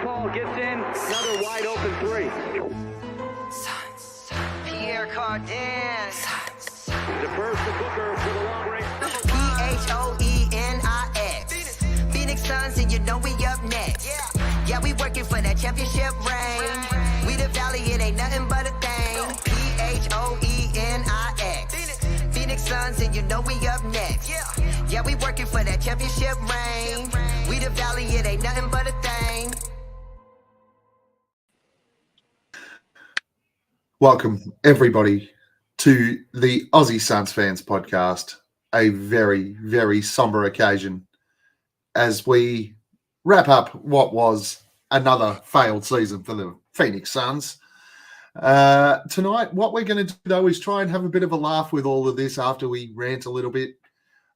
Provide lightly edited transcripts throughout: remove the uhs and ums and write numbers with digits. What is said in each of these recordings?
Paul gets in, another wide open three. Pierre Cardin. Defers to Booker for the long range. Phoenix. Phoenix Suns, and you know we up next. Yeah, we working for that championship ring. We the Valley, it ain't nothing but a thing. Phoenix. Phoenix Suns, and you know we up next. Yeah, we working for that championship ring. We the Valley, it ain't nothing but a thing. Welcome, everybody, to the Aussie Suns Fans podcast. A very, very somber occasion as we wrap up what was another failed season for the Phoenix Suns. Tonight, what we're going to do, though, is try and have a bit of a laugh with all of this after we rant a little bit.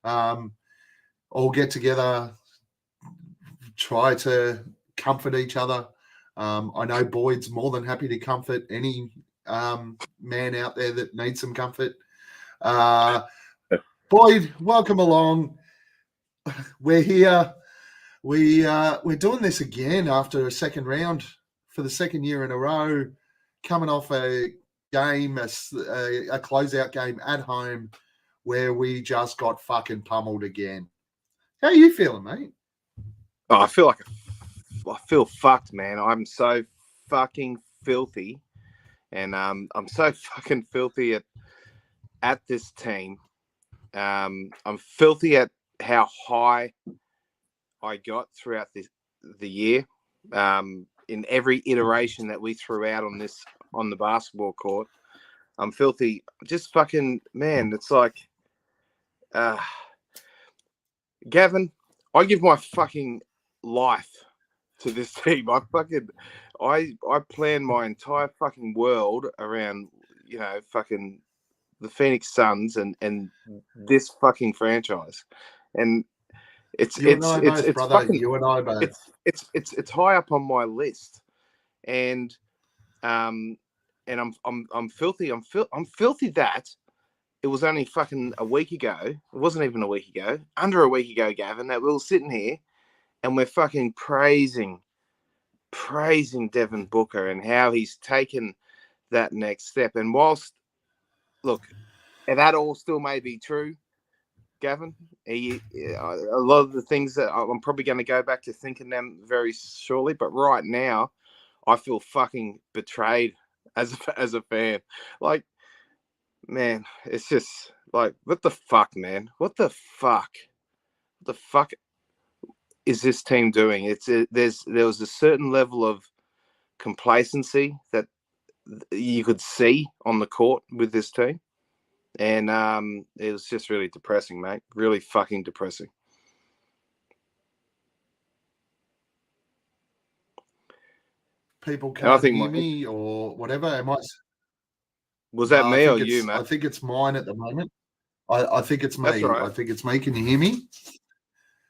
All get together, try to comfort each other. I know Boyd's more than happy to comfort any man out there that needs some comfort. Boyd, welcome along. We're here. We're doing this again after a second round for the second year in a row, coming off a game, a closeout game at home where we just got fucking pummeled again. How are you feeling, mate? Oh, I feel fucked, man. I'm so fucking filthy. And I'm so fucking filthy at this team. I'm filthy at how high I got throughout the year. In every iteration that we threw out on the basketball court, I'm filthy. Just fucking, man, it's like, Gavin, I give my fucking life to this team. I plan my entire fucking world around, fucking the Phoenix Suns and this fucking franchise. And it's high up on my list. And I'm filthy. I'm filthy that it was only fucking a week ago. It wasn't even a week ago. Under a week ago, Gavin, that we were sitting here and we're fucking praising Devin Booker and how he's taken that next step. And whilst, look, and that all still may be true, Gavin, a lot of the things that I'm probably going to go back to thinking them very shortly, but right now I feel fucking betrayed as a fan. Like, man, it's just like, what the fuck, man? What the fuck is this team doing? There was a certain level of complacency that you could see on the court with this team, and it was just really depressing, mate. Really fucking depressing. People can't hear me or whatever. Was that me or you, mate? I think it's mine at the moment. I think it's me. That's right. I think it's me. Can you hear me?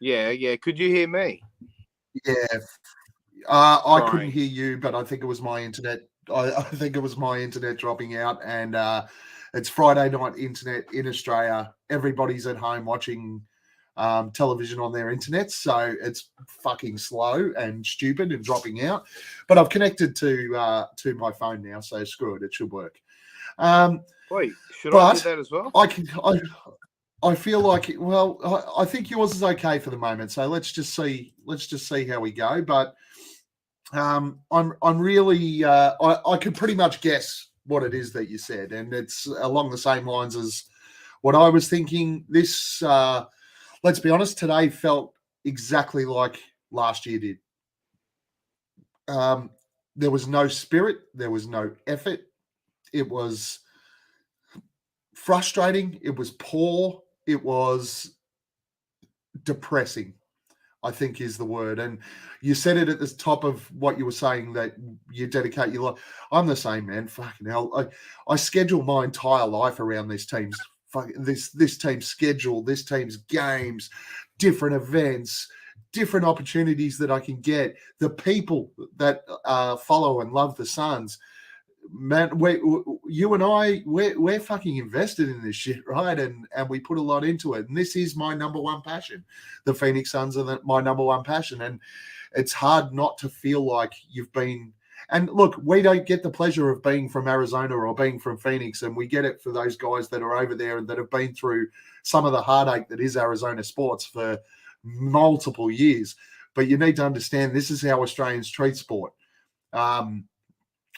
Yeah. Could you hear me? Yeah. I couldn't hear you, but I think it was my internet. I think it was my internet dropping out, and it's Friday night internet in Australia. Everybody's at home watching television on their internet, so it's fucking slow and stupid and dropping out. But I've connected to my phone now, so screw it. It should work. Wait, should I do that as well? I feel like I think yours is okay for the moment. So let's just see how we go. But I'm really I can pretty much guess what it is that you said, and it's along the same lines as what I was thinking. This let's be honest, today felt exactly like last year did. There was no spirit, there was no effort. It was frustrating. It was poor. It was depressing, I think is the word. And you said it at the top of what you were saying, that you dedicate your life. I'm the same, man. Fucking hell. I schedule my entire life around this team's schedule, this team's games, different events, different opportunities that I can get, the people that follow and love the Suns. Man, you and I, we're fucking invested in this shit, right? And we put a lot into it. And this is my number one passion. The Phoenix Suns are my number one passion. And it's hard not to feel like you've been. And look, we don't get the pleasure of being from Arizona or being from Phoenix, and we get it for those guys that are over there and that have been through some of the heartache that is Arizona sports for multiple years. But you need to understand this is how Australians treat sport.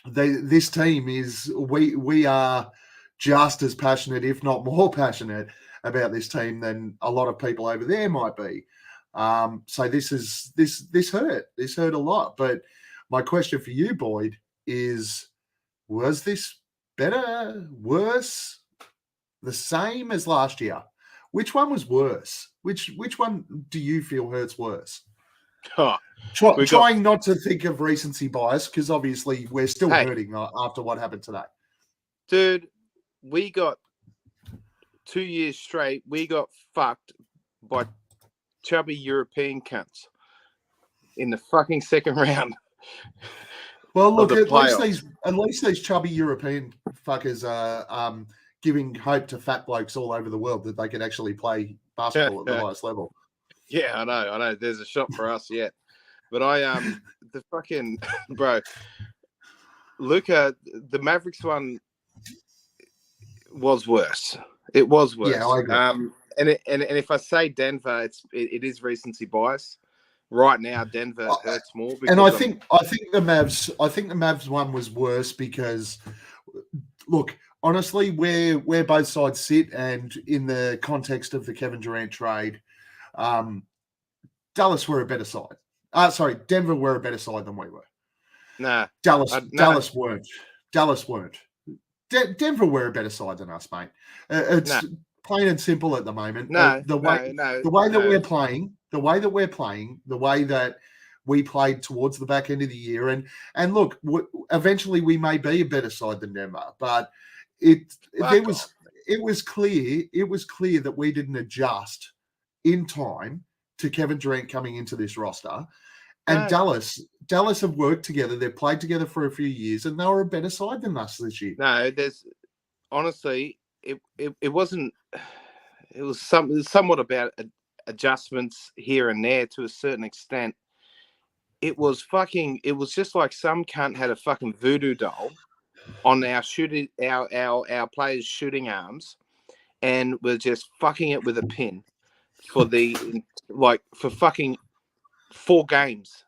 This team is we are just as passionate, if not more passionate, about this team than a lot of people over there might be. So this hurt. This hurt a lot. But my question for you, Boyd, is: was this better, worse, the same as last year? Which one was worse? Which one do you feel hurts worse? Oh, Trying not to think of recency bias, because obviously we're still hurting after what happened today. Dude, we got 2 years straight. We got fucked by chubby European cunts in the fucking second round. Well, look, at least these chubby European fuckers are giving hope to fat blokes all over the world that they can actually play basketball at the highest level. Yeah, I know. There's a shot for us yet. But the fucking, bro, Luka, the Mavericks one was worse. It was worse. Yeah, I agree. And if I say Denver, it is recency bias. Right now, Denver hurts more. And I think the Mavs one was worse because, look, honestly, where both sides sit, and in the context of the Kevin Durant trade, Dallas were a better side. Denver were a better side than we were. Nah, Dallas weren't. Denver were a better side than us, mate. It's plain and simple at the moment. The way that we played towards the back end of the year, and look, eventually we may be a better side than Denver, but it was clear that we didn't adjust in time to Kevin Durant coming into this roster. And Dallas have worked together. They've played together for a few years, and they were a better side than us this year. No, honestly, it wasn't. It was somewhat about adjustments here and there to a certain extent. It was just like some cunt had a fucking voodoo doll on our players' shooting arms, and was just fucking it with a pin for fucking 4 games.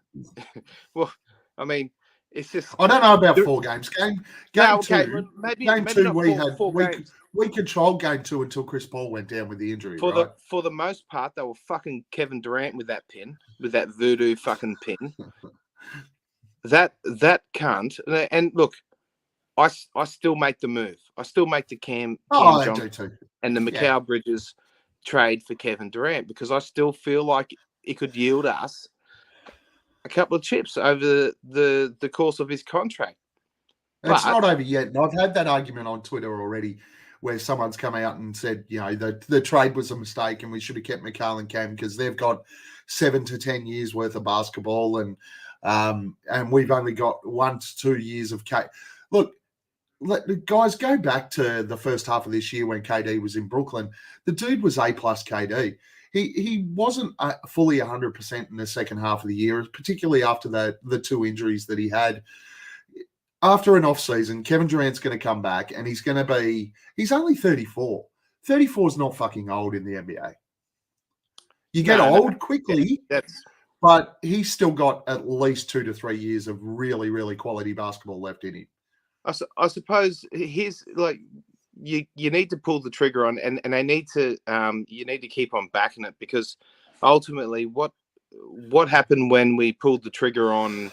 Well, I mean, it's just. I don't know about 4 games. Game no, 2. Okay, maybe 2 we controlled game 2 until Chris Paul went down with the injury. For the most part, they were fucking Kevin Durant with that pin, with that voodoo fucking pin. that cunt. And look, I still make the move. I still make the Cam Johnson and the Mikal Bridges trade for Kevin Durant, because I still feel like it could yield us a couple of chips over the course of his contract. It's not over yet. And I've had that argument on Twitter already, where someone's come out and said, the trade was a mistake and we should have kept Mikal and Cam because they've got 7 to 10 years worth of basketball, and we've only got 1 to 2 years of K. Look, guys, go back to the first half of this year when KD was in Brooklyn. The dude was A+ KD. He wasn't fully 100% in the second half of the year, particularly after the 2 injuries that he had. After an off season, Kevin Durant's going to come back, and he's only 34. 34 is not fucking old in the NBA. You get old quickly, but he's still got at least 2 to 3 years of really, really quality basketball left in him. I suppose here's like, you need to pull the trigger on, and they need to you need to keep on backing it, because ultimately what happened when we pulled the trigger on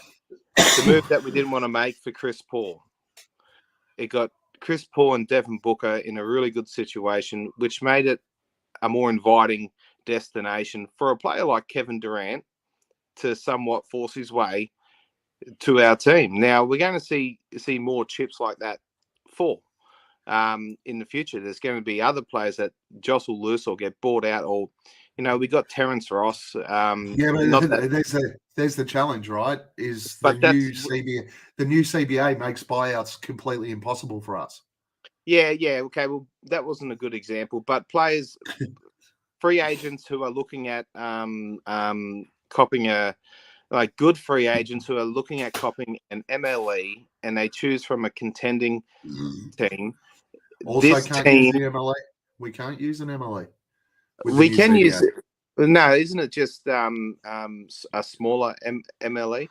the move that we didn't want to make for Chris Paul? It got Chris Paul and Devin Booker in a really good situation, which made it a more inviting destination for a player like Kevin Durant to somewhat force his way to our team. Now we're going to see more chips like that fall in the future. There's going to be other players that jostle loose or get bought out, or we got Terrence Ross. There's the challenge, right? The new CBA makes buyouts completely impossible for us. Yeah. Okay, well, that wasn't a good example, but players, free agents who are looking at copping a like good free agents who are looking at copying an MLE, and they choose from a contending team. Also, This can't team, use the MLE. We can't use an MLE. With the we new can CBA. use it. No, isn't it just a smaller MLE?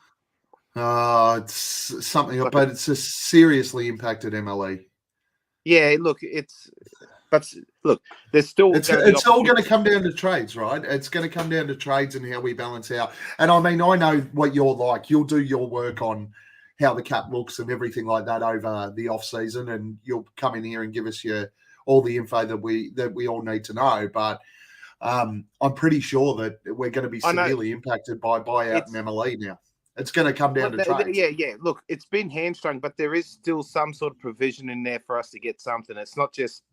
It's something, but it's a seriously impacted MLE. Yeah, look, look, there's still it's all going to come down to trades, right? It's going to come down to trades and how we balance out. And I mean, I know what you're like. You'll do your work on how the cap looks and everything like that over the off season, and you'll come in here and give us all the info that we all need to know. But I'm pretty sure that we're going to be severely impacted by buyout and MLE now. It's going to come down to trades. Yeah. Look, it's been hamstrung, but there is still some sort of provision in there for us to get something. It's not just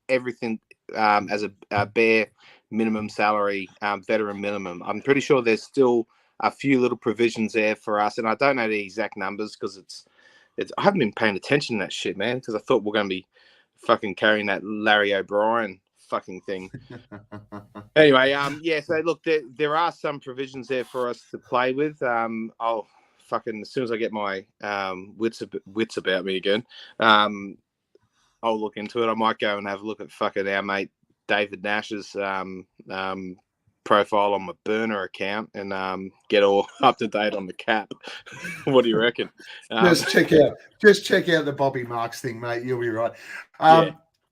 everything as a bare minimum salary, veteran minimum. I'm pretty sure there's still a few little provisions there for us, and I don't know the exact numbers because it's. I haven't been paying attention to that shit, man, because I thought we're going to be fucking carrying that Larry O'Brien fucking thing. Anyway, yeah. So look, there are some provisions there for us to play with. I'll fucking as soon as I get my wits about me again, I'll look into it. I might go and have a look at fucking our mate David Nash's profile on my burner account and get all up to date on the cap. What do you reckon? Just check out the Bobby Marks thing, mate. You'll be right.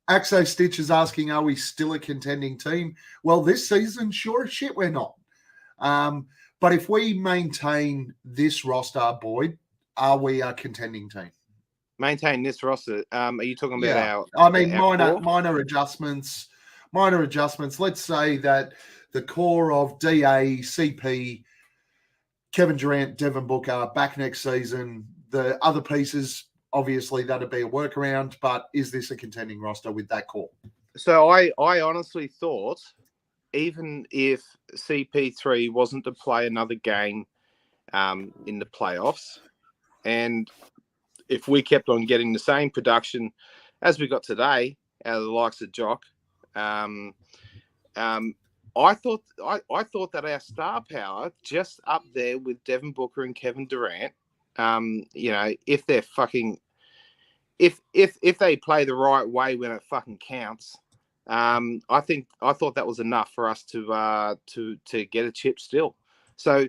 Axo Stitch is asking, are we still a contending team? Well, this season, sure as shit, we're not. But if we maintain this roster, Boyd, are we a contending team? Maintain this roster. Are you talking about minor adjustments. Minor adjustments. Let's say that the core of DA, CP, Kevin Durant, Devin Booker back next season. The other pieces, obviously, that'd be a workaround. But is this a contending roster with that core? So I honestly thought, even if CP3 wasn't to play another game in the playoffs, and if we kept on getting the same production as we got today out of the likes of Jock, I thought that our star power, just up there with Devin Booker and Kevin Durant, if they're fucking, if they play the right way when it fucking counts, I thought that was enough for us to get a chip still. So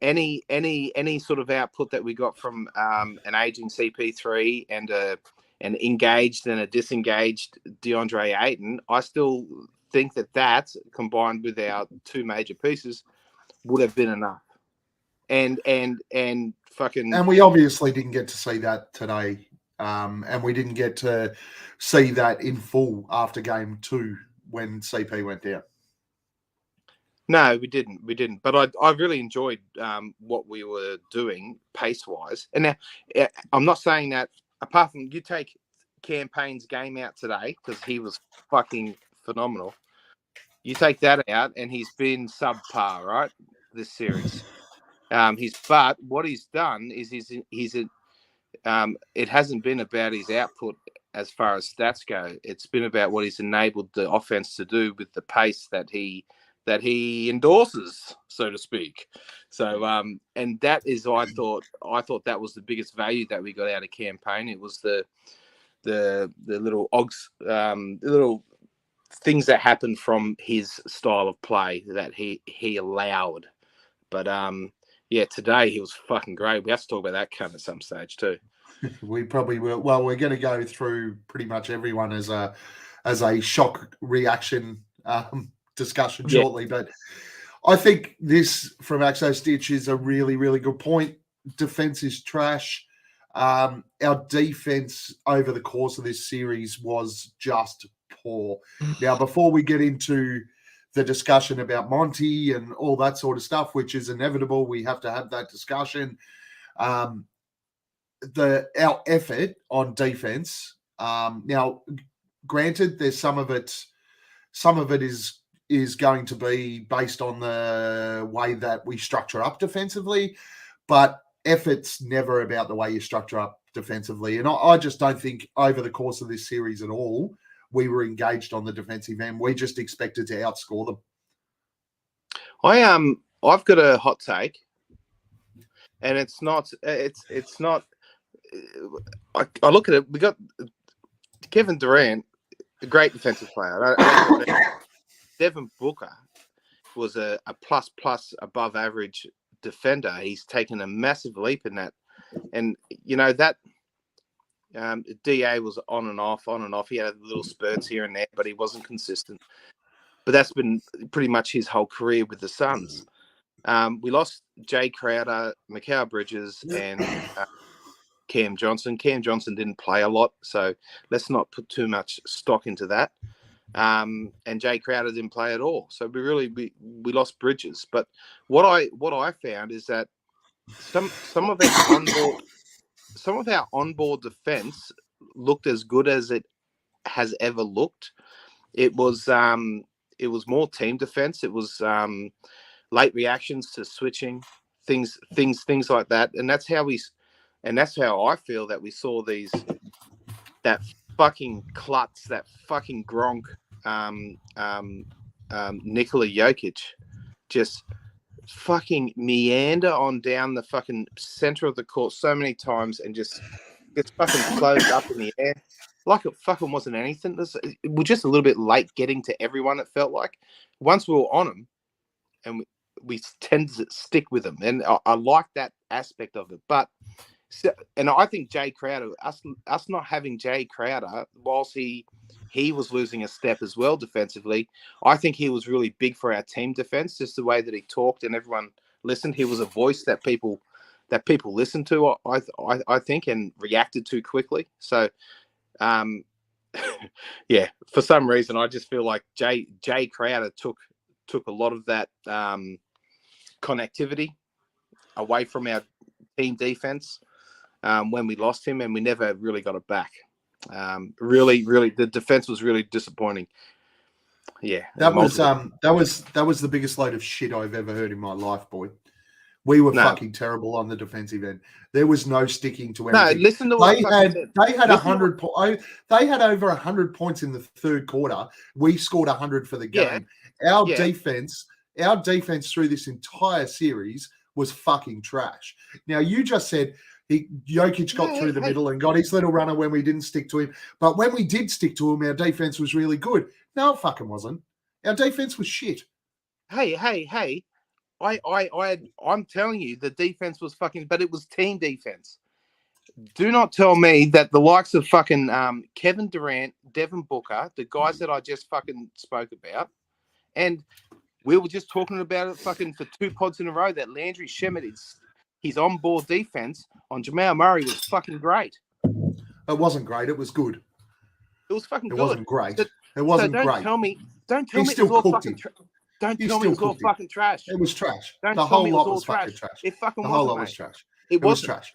any sort of output that we got from an aging CP3 and an engaged and a disengaged DeAndre Ayton, I still think that combined with our two major pieces would have been enough. And we obviously didn't get to see that today. And we didn't get to see that in full after game 2 when CP went down. No, we didn't. But I really enjoyed what we were doing pace-wise. And now, I'm not saying that, apart from you take Campaign's game out today, because he was fucking phenomenal. You take that out, and he's been subpar, right, this series. But what he's done is it hasn't been about his output as far as stats go. It's been about what he's enabled the offense to do with the pace that he endorses, so to speak. So, and that is, I thought that was the biggest value that we got out of Campaign. It was the little little things that happened from his style of play that he allowed. But yeah, today he was fucking great. We have to talk about that cunt at some stage too. We probably will. Well, we're going to go through pretty much everyone as a shock reaction discussion shortly. But I think this from Axo Stitch is a really, really good point. Defense is trash. Our defense over the course of this series was just poor. Now, before we get into the discussion about Monty and all that sort of stuff, which is inevitable, we have to have that discussion. Our effort on defense. Now, granted, there's some of it is going to be based on the way that we structure up defensively, but effort's never about the way you structure up defensively. And I just don't think over the course of this series at all, we were engaged on the defensive end. We just expected to outscore them. I've got a hot take, and it's not. It's not. I look at it. We got Kevin Durant, a great defensive player. Devin Booker was a plus above average defender. He's taken a massive leap in that, and that. DA was on and off. He had little spurts here and there, but he wasn't consistent. But that's been pretty much his whole career with the Suns. We lost Jay Crowder, Mikal Bridges, and Cam Johnson. Cam Johnson didn't play a lot, so let's not put too much stock into that. And Jay Crowder didn't play at all, so we lost Bridges. But what I found is that some of our onboard defense looked as good as it has ever looked. It was more team defense. It was late reactions to switching, things like that. And that's how I feel that we saw that fucking klutz, that fucking Gronk, Nikola Jokic, just fucking meander on down the fucking center of the court so many times and just gets fucking closed up in the air like it fucking wasn't anything. We're just a little bit late getting to everyone, it felt like. Once we were on them, and we tend to stick with them, and I like that aspect of it. But and I think Jay Crowder, us not having Jay Crowder, whilst he was losing a step as well defensively, I think he was really big for our team defense, just the way that he talked and everyone listened. He was a voice that people listened to, I think, and reacted to quickly. So, yeah, for some reason, I just feel like Jay Crowder took a lot of that connectivity away from our team defense when we lost him, and we never really got it back. Really, the defense was really disappointing. Yeah, that was the biggest load of shit I've ever heard in my life, boy. We were fucking terrible on the defensive end. There was no sticking to anything. No, listen to what they had 100. They had over 100 points in the third quarter. We scored 100 for the game. Yeah. Our defense through this entire series was fucking trash. Now you just said Jokic got through the middle and got his little runner when we didn't stick to him. But when we did stick to him, our defense was really good. No, it fucking wasn't. Our defense was shit. Hey. I'm telling you, the defense was fucking, but it was team defense. Do not tell me that the likes of fucking Kevin Durant, Devin Booker, the guys that I just fucking spoke about, and we were just talking about it fucking for 2 pods in a row, that Landry Shamet, his on-board defense on Jamal Murray was fucking great. It wasn't great. It was good. It was fucking good. It wasn't great. It wasn't great. Don't tell me it was all fucking Don't tell me it was all fucking trash. It was trash. The whole lot was fucking trash. It fucking the whole lot was trash. It was trash.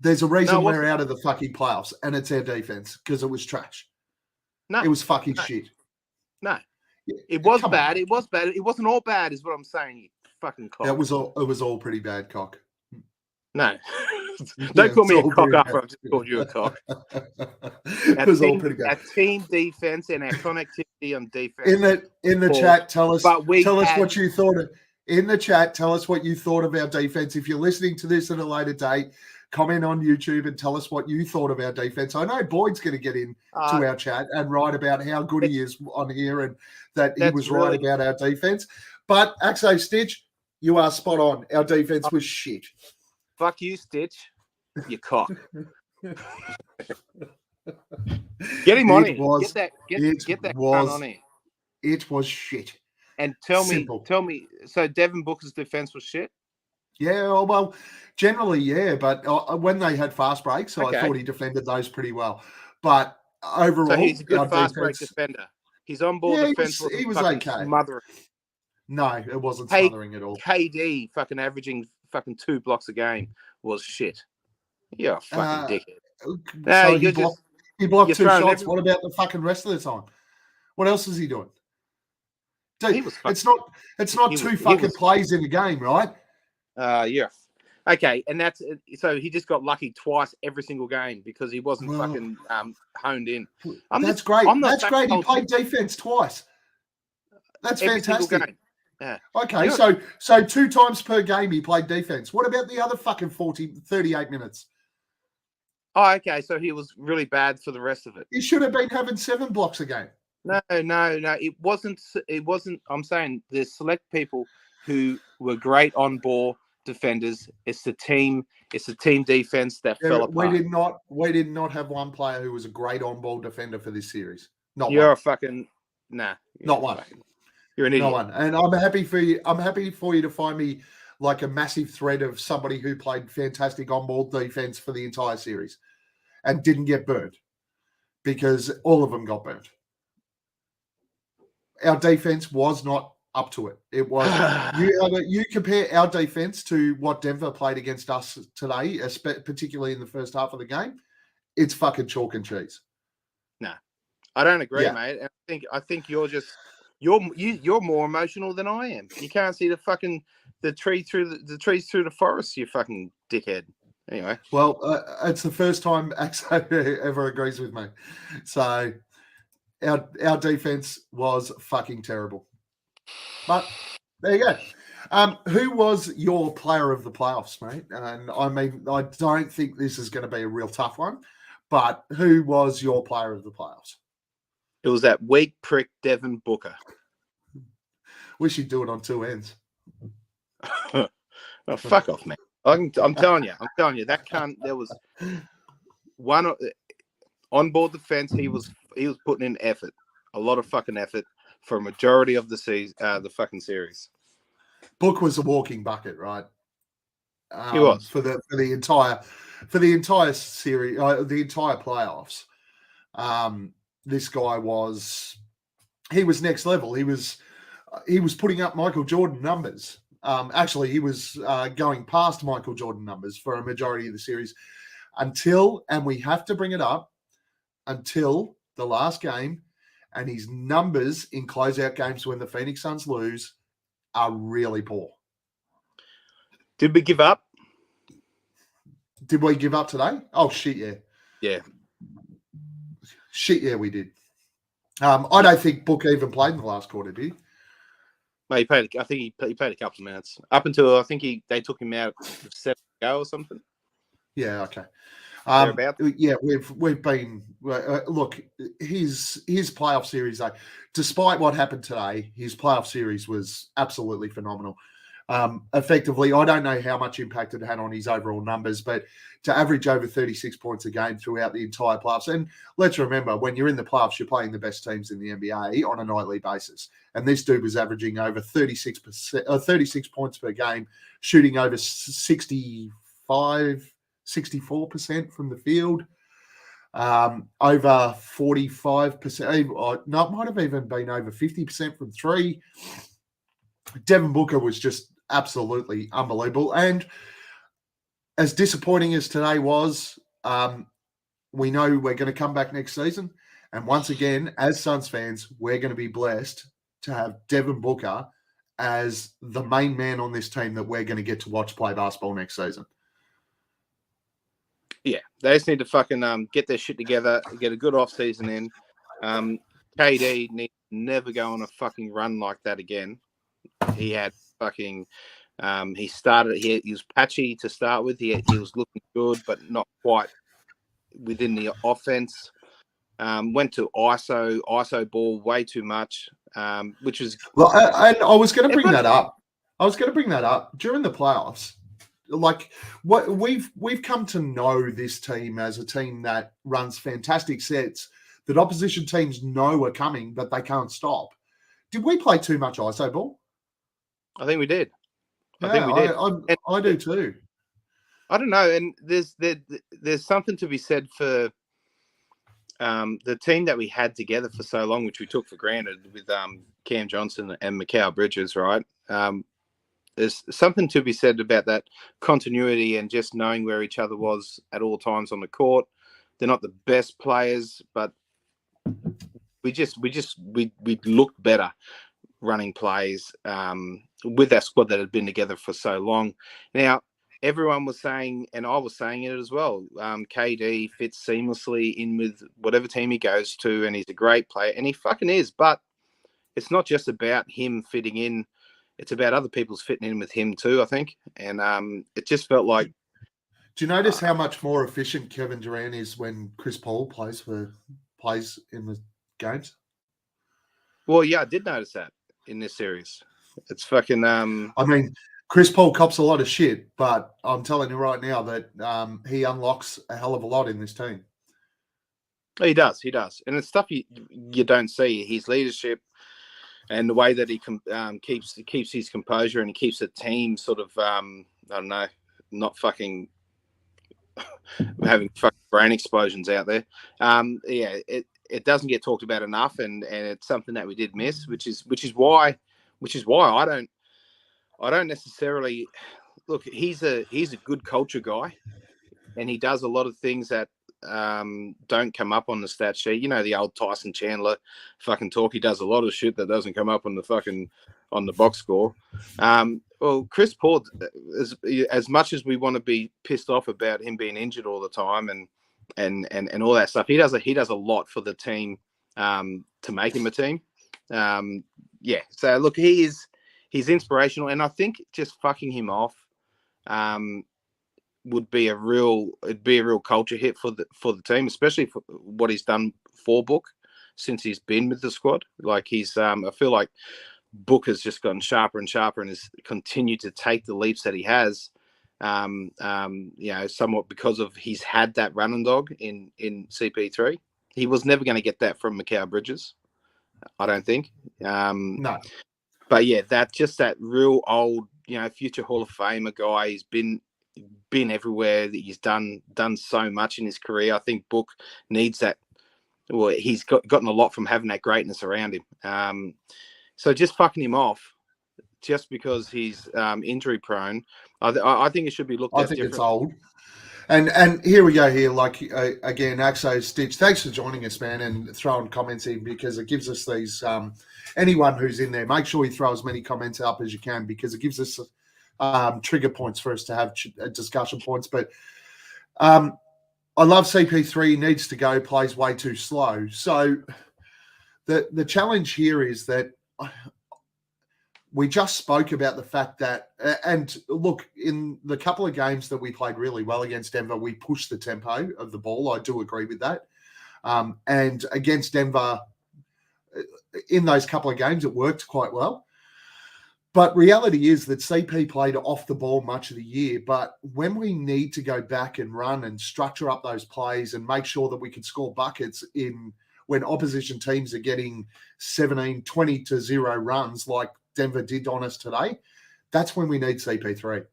There's a reason we're out of the fucking playoffs, and it's our defense, because it was trash. No, it was fucking shit. No, it was bad. It was bad. It wasn't all bad, is what I'm saying. You fucking cock. It was all pretty bad, cock. No, don't call me a cock after I've just called you a cock. It was all pretty bad. Our team defense and our connectivity on defense. In the chat, tell us what you thought of. In the chat, tell us what you thought of our defense. If you're listening to this at a later date, comment on YouTube and tell us what you thought of our defense. I know Boyd's going to get in to our chat and write about how good he is on here and that he was right about our defense. But Axo Stitch, you are spot on. Our defense was shit. Fuck you, Stitch. You cock. Get him on it. Get that cunt on it. It was shit. And tell me. So Devin Booker's defense was shit. Yeah, well, generally, yeah. But when they had fast breaks, I thought he defended those pretty well. But overall, so he's a good fast break defender. His on-ball defense was okay. Smothering. No, it wasn't smothering at all. KD fucking averaging fucking 2 blocks a game was shit. You're a fucking dickhead. So he blocked 2 shots. What about the fucking rest of the time? What else is he doing? Dude, it's not 2 fucking plays in a game, right? Yeah. Okay, and that's so he just got lucky twice every single game because he wasn't fucking honed in. That's great. That's great. He played defense twice. That's fantastic. Yeah. Okay, You so 2 times per game he played defense. What about the other fucking 38 minutes? Oh, okay. So he was really bad for the rest of it. He should have been having 7 blocks a game. No. It wasn't. It wasn't. I'm saying there's select people who were great on ball defenders. It's the team. It's the team defense that fell apart. We did not have one player who was a great on-ball defender for this series. Not You're one. a fucking nah. Not one. You're an idiot. No one. And I'm happy for you. I'm happy for you to find me like a massive thread of somebody who played fantastic on-ball defense for the entire series and didn't get burnt, because all of them got burnt. Our defense was not up to it. It was you compare our defense to what Denver played against us today, particularly in the first half of the game. It's fucking chalk and cheese. No, I don't agree, mate. I think you're just you're more emotional than I am. You can't see the trees through the forest. You fucking dickhead. Anyway, well, it's the first time Axo ever agrees with me. So our defense was fucking terrible. But there you go. Who was your player of the playoffs, mate? And I mean, I don't think this is going to be a real tough one, but who was your player of the playoffs? it was that weak prick Devin Booker. Wish he'd do it on 2 ends. Oh, fuck off, man. I'm telling you, that cunt. There was one on board defense. He was putting in effort, a lot of fucking effort for a majority of the season, the fucking series. Book was a walking bucket, right? He was for the entire series, the entire playoffs. This guy was next level. He was putting up Michael Jordan numbers. Actually, he was going past Michael Jordan numbers for a majority of the series until we have to bring it up, until the last game, and his numbers in closeout games when the Phoenix Suns lose are really poor. Did we give up? Did we give up today? Oh, shit, yeah. Yeah. Shit, yeah, we did. I don't think Book even played in the last quarter, did he? No, I think he played a couple of minutes. Up until I think they took him out 7 ago or something. Yeah, okay. Yeah, we've been look, his playoff series though, despite what happened today, his playoff series was absolutely phenomenal. Effectively, I don't know how much impact it had on his overall numbers, but to average over 36 points a game throughout the entire playoffs. And let's remember, when you're in the playoffs, you're playing the best teams in the NBA on a nightly basis. And this dude was averaging over 36 points per game, shooting over 64% from the field, over 45%. No, it might have even been over 50% from three. Devin Booker was just absolutely unbelievable. And as disappointing as today was, we know we're going to come back next season. And once again, as Suns fans, we're going to be blessed to have Devin Booker as the main man on this team that we're going to get to watch play basketball next season. Yeah, they just need to fucking get their shit together, get a good off season in. KD needs to never go on a fucking run like that again. He had fucking he was patchy to start with. He was looking good, but not quite within the offense. Went to ISO ball way too much, which was well. And I was going to bring that up. During the playoffs. Like what we've come to know this team as a team that runs fantastic sets that opposition teams know are coming, but they can't stop. Did we play too much ISO ball? I think we did. Yeah, I think we did. I do too. I don't know. And there's something to be said for the team that we had together for so long, which we took for granted with Cam Johnson and Mikal Bridges, right? There's something to be said about that continuity and just knowing where each other was at all times on the court. They're not the best players, but we looked better running plays with that squad that had been together for so long. Now, everyone was saying, and I was saying it as well, KD fits seamlessly in with whatever team he goes to, and he's a great player, and he fucking is. But it's not just about him fitting in. it's about other people's fitting in with him too, I think. And it just felt like. Do you notice how much more efficient Kevin Durant is when Chris Paul plays in the games? Well, yeah, I did notice that in this series. It's fucking. I mean, Chris Paul cops a lot of shit, but I'm telling you right now that he unlocks a hell of a lot in this team. He does, and it's stuff you don't see. His leadership and the way that he keeps his composure and he keeps the team sort of I don't know, not fucking having fucking brain explosions out there. Yeah, it doesn't get talked about enough, and it's something that we did miss, which is why I don't necessarily look. He's a good culture guy, and he does a lot of things that don't come up on the stat sheet. You know, the old Tyson Chandler fucking talk. He does a lot of shit that doesn't come up on the box score. Well, Chris Paul, as much as we want to be pissed off about him being injured all the time and all that stuff, he does a lot for the team to make him a team. Yeah. So look, he's inspirational, and I think just fucking him off would be a real culture hit for the team, especially for what he's done for Book since he's been with the squad. Like he's I feel like Book has just gotten sharper and sharper and has continued to take the leaps that he has. You know, somewhat because of he's had that running dog in CP3. He was never going to get that from Mikal Bridges, I don't think. No. But yeah, that real old, you know, future Hall of Famer guy. He's been everywhere. He's done so much in his career. I think Book needs that. Well, he's gotten a lot from having that greatness around him. So just fucking him off, just because he's injury prone, I think it should be looked at. I think it's old. And here we go here. Like, again, Axo Stitch, thanks for joining us, man, and throwing comments in, because it gives us these, anyone who's in there, make sure you throw as many comments up as you can, because it gives us trigger points for us to have discussion points. But I love CP3, needs to go, plays way too slow. So the challenge here is that we just spoke about the fact that, and look, in the couple of games that we played really well against Denver, we pushed the tempo of the ball. I do agree with that. And against Denver, in those couple of games, it worked quite well. But reality is that CP played off the ball much of the year. But when we need to go back and run and structure up those plays and make sure that we can score buckets when opposition teams are getting 17, 20-0 runs like Denver did on us today, that's when we need CP3,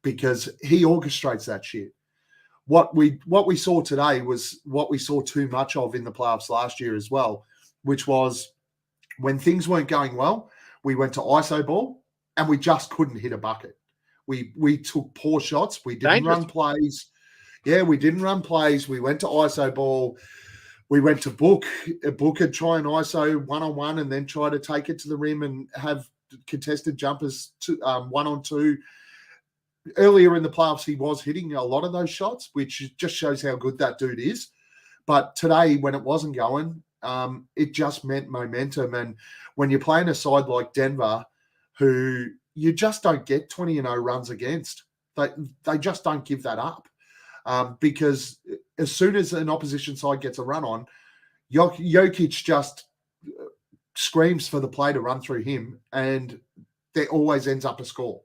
because he orchestrates that shit. What we saw today was what we saw too much of in the playoffs last year as well, which was when things weren't going well, we went to ISO ball and we just couldn't hit a bucket. We took poor shots. We didn't run plays. Yeah, we didn't run plays. We went to ISO ball. We went to Book. Book had try and ISO one-on-one and then try to take it to the rim and have contested jumpers 1-on-2. Earlier in the playoffs, he was hitting a lot of those shots, which just shows how good that dude is. But today, when it wasn't going, it just meant momentum. And when you're playing a side like Denver, who you just don't get 20-0 runs against, they just don't give that up. Because as soon as an opposition side gets a run on, Jokic just screams for the play to run through him, and there always ends up a score.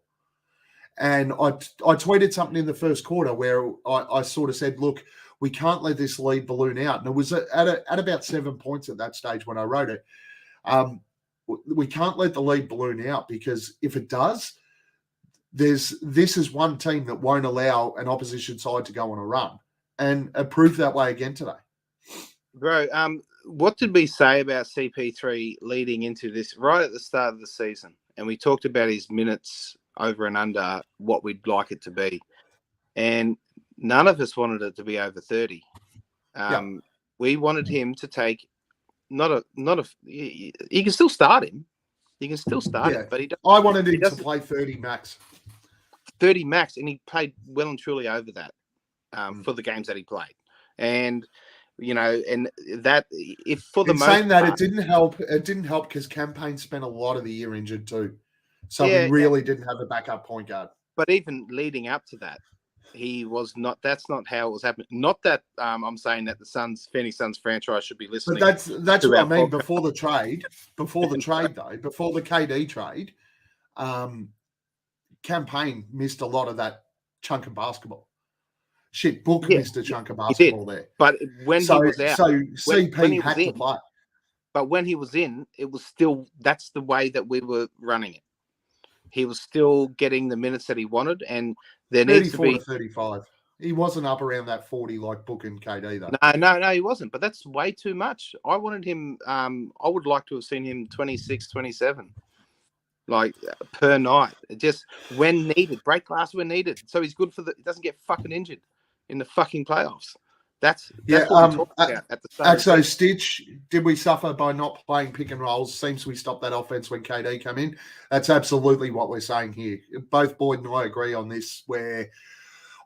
And I tweeted something in the first quarter where I sort of said, look, we can't let this lead balloon out. And it was at about 7 points at that stage when I wrote it. We can't let the lead balloon out, because if it does, this is one team that won't allow an opposition side to go on a run, and it proved that way again today. Bro, what did we say about CP3 leading into this right at the start of the season? And we talked about his minutes over and under what we'd like it to be. And none of us wanted it to be over 30. We wanted him to take he can still start him. He can still start him, but I wanted him to play 30 max. 30 max, and he played well and truly over that for the games that he played. And you know, and that if for the most saying that part, it didn't help because Campaign spent a lot of the year injured too. So we really didn't have a backup point guard. But even leading up to that, he was not. That's not how it was happening. Not that I'm saying that the Phoenix Suns franchise should be listening. But that's what I mean. podcast. Before the trade, before the KD trade, Campaign missed a lot of that chunk of basketball. Shit, Book missed a chunk of basketball there. But when he was out, so CP had to play. But when he was in, it was still, that's the way that we were running it. He was still getting the minutes that he wanted, and there needs to be 35. He wasn't up around that 40 like Book and KD though. No, he wasn't. But that's way too much. I wanted him. I would like to have seen him 26, 27, like per night, just when needed, break glass when needed. So he's good for he doesn't get fucking injured in the fucking playoffs. That's what we're talking about at the start. So Stitch, did we suffer by not playing pick and rolls? Seems we stopped that offense when KD came in. That's absolutely what we're saying here. Both Boyd and I agree on this, where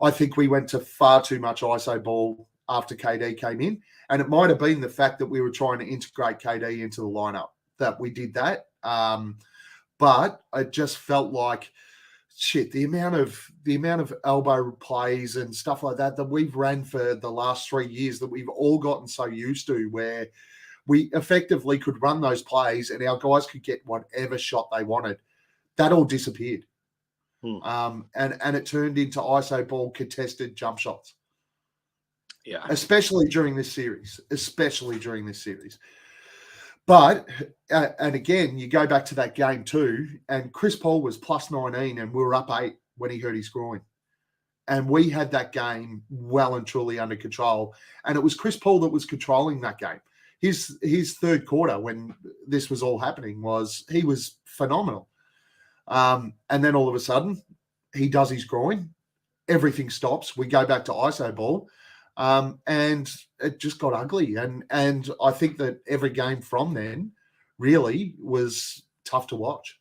I think we went to far too much ISO ball after KD came in. And it might have been the fact that we were trying to integrate KD into the lineup that we did that. But it just felt like, shit, the amount of elbow plays and stuff like that we've ran for the last 3 years that we've all gotten so used to, where we effectively could run those plays and our guys could get whatever shot they wanted. That all disappeared. And it turned into ISO ball contested jump shots. Yeah. Especially during this series. But, and again, you go back to that game too, and Chris Paul was plus 19 and we were up 8 when he hurt his groin. And we had that game well and truly under control. And it was Chris Paul that was controlling that game. His third quarter when this was all happening he was phenomenal. And then all of a sudden, he does his groin. Everything stops. We go back to ISO ball. And it just got ugly. And I think that every game from then really was tough to watch.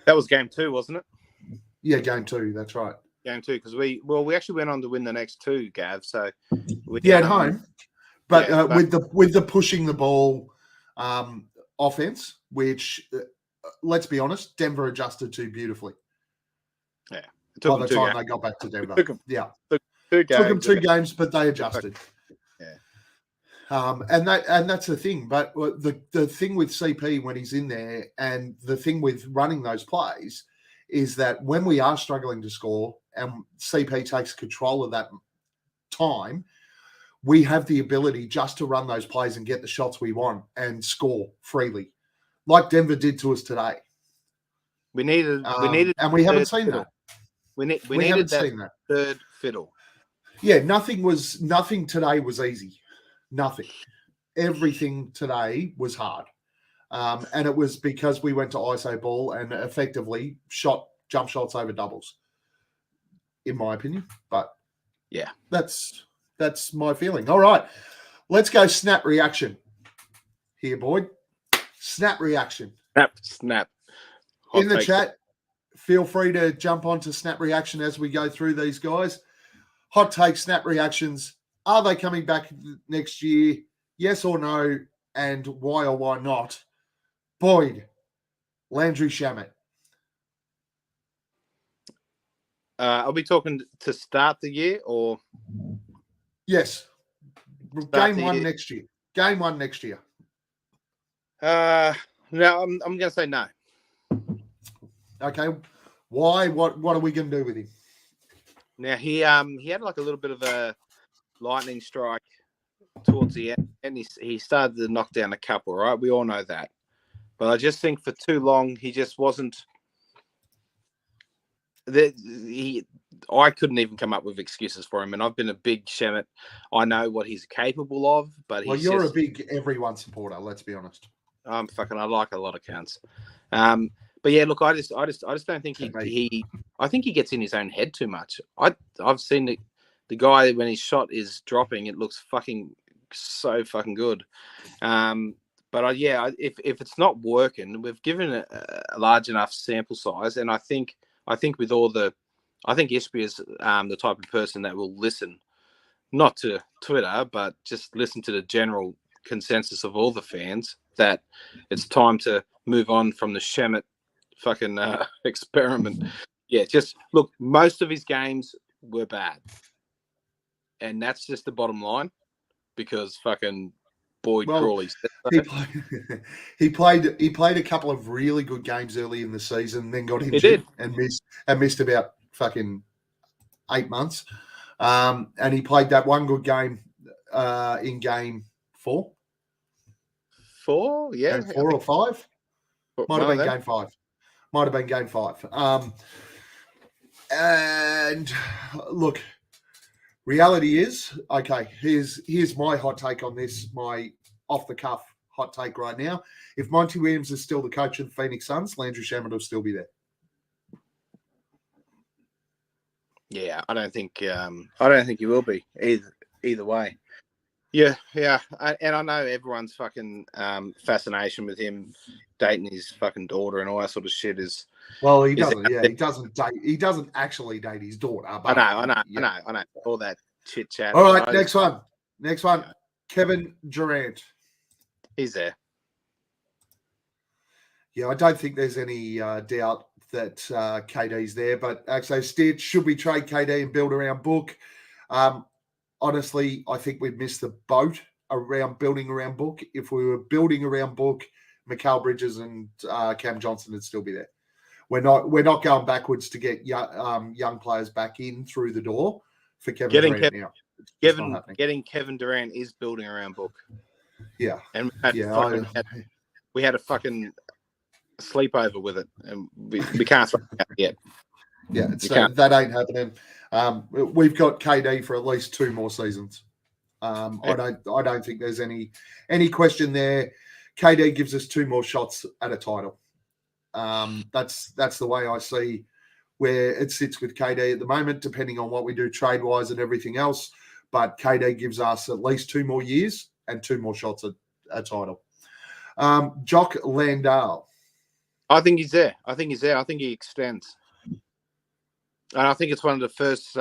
That was game 2, wasn't it? Yeah, game 2. That's right. Game 2, because we actually went on to win the next 2, Gav. So at home, but with the pushing the ball offense, which let's be honest, Denver adjusted to beautifully. Yeah. By the time they got back to Denver. Took them 2 games, but they adjusted. Yeah. And that's the thing. But the thing with CP when he's in there, and the thing with running those plays, is that when we are struggling to score and CP takes control of that time, we have the ability just to run those plays and get the shots we want and score freely, like Denver did to us today. We needed, and we haven't seen that. We needed that third fiddle. Yeah, nothing today was easy. Nothing. Everything today was hard. And it was because we went to ISO ball and effectively shot jump shots over doubles, in my opinion. But yeah, that's my feeling. All right, let's go snap reaction here, Boyd. Snap reaction. Snap. In the chat, feel free to jump onto snap reaction as we go through these guys. Hot take snap reactions. Are they coming back next year? Yes or no? And why or why not? Boyd, Landry Shamet. Are we talking to start the year or? Yes. Game 1 next year. Game 1 next year. No, I'm going to say no. Okay. Why? What are we going to do with him? Now, he had like a little bit of a lightning strike towards the end, and he started to knock down a couple, right? We all know that. But I just think for too long, he just wasn't. I couldn't even come up with excuses for him, and I've been a big Shamet. I know what he's capable of, but you're a big everyone supporter. Let's be honest. I like a lot of counts. But yeah, look, I just don't think I think he gets in his own head too much. I've seen the guy when his shot is dropping, it looks so fucking good. But if it's not working, we've given a large enough sample size, and I think with all I think Ishby is the type of person that will listen, not to Twitter, but just listen to the general consensus of all the fans that it's time to move on from the Shemet fucking experiment. Yeah, just look, most of his games were bad. And that's just the bottom line because fucking Boyd Crawley said so. He played a couple of really good games early in the season, then got injured and missed about fucking 8 months. And he played that one good game in game 4. 4, yeah. Game 4 or 5? Might have been game 5. Might have been game 5. And look, reality is, okay, here's my hot take on this, my off-the-cuff hot take right now. If Monty Williams is still the coach of the Phoenix Suns, Landry Shamet will still be there. Yeah, I don't think he will be either way. Yeah, and I know everyone's fucking fascination with him dating his fucking daughter and all that sort of shit is. Well, he doesn't. Yeah, he doesn't actually date his daughter. But I know. All that chit chat. All right, next one. Kevin Durant. He's there. Yeah, I don't think there's any doubt that KD's there. But actually, Stitch, should we trade KD and build around Book? Honestly, I think we've missed the boat around building around Book. If we were building around Book, Mikal Bridges and Cam Johnson would still be there. We're not going backwards to get young players back in through the door for Kevin Durant now. Getting Kevin Durant is building around Book. Yeah, and we had a fucking sleepover with it, and we can't throw it out yet. Yeah, that ain't happening. We've got KD for at least 2 more seasons. I don't think there's any question there. KD gives us 2 more shots at a title. That's the way I see where it sits with KD at the moment, depending on what we do trade-wise and everything else. But KD gives us at least 2 more years and 2 more shots at a title. Jock Landale. I think he's there. I think he extends. And I think it's one of the first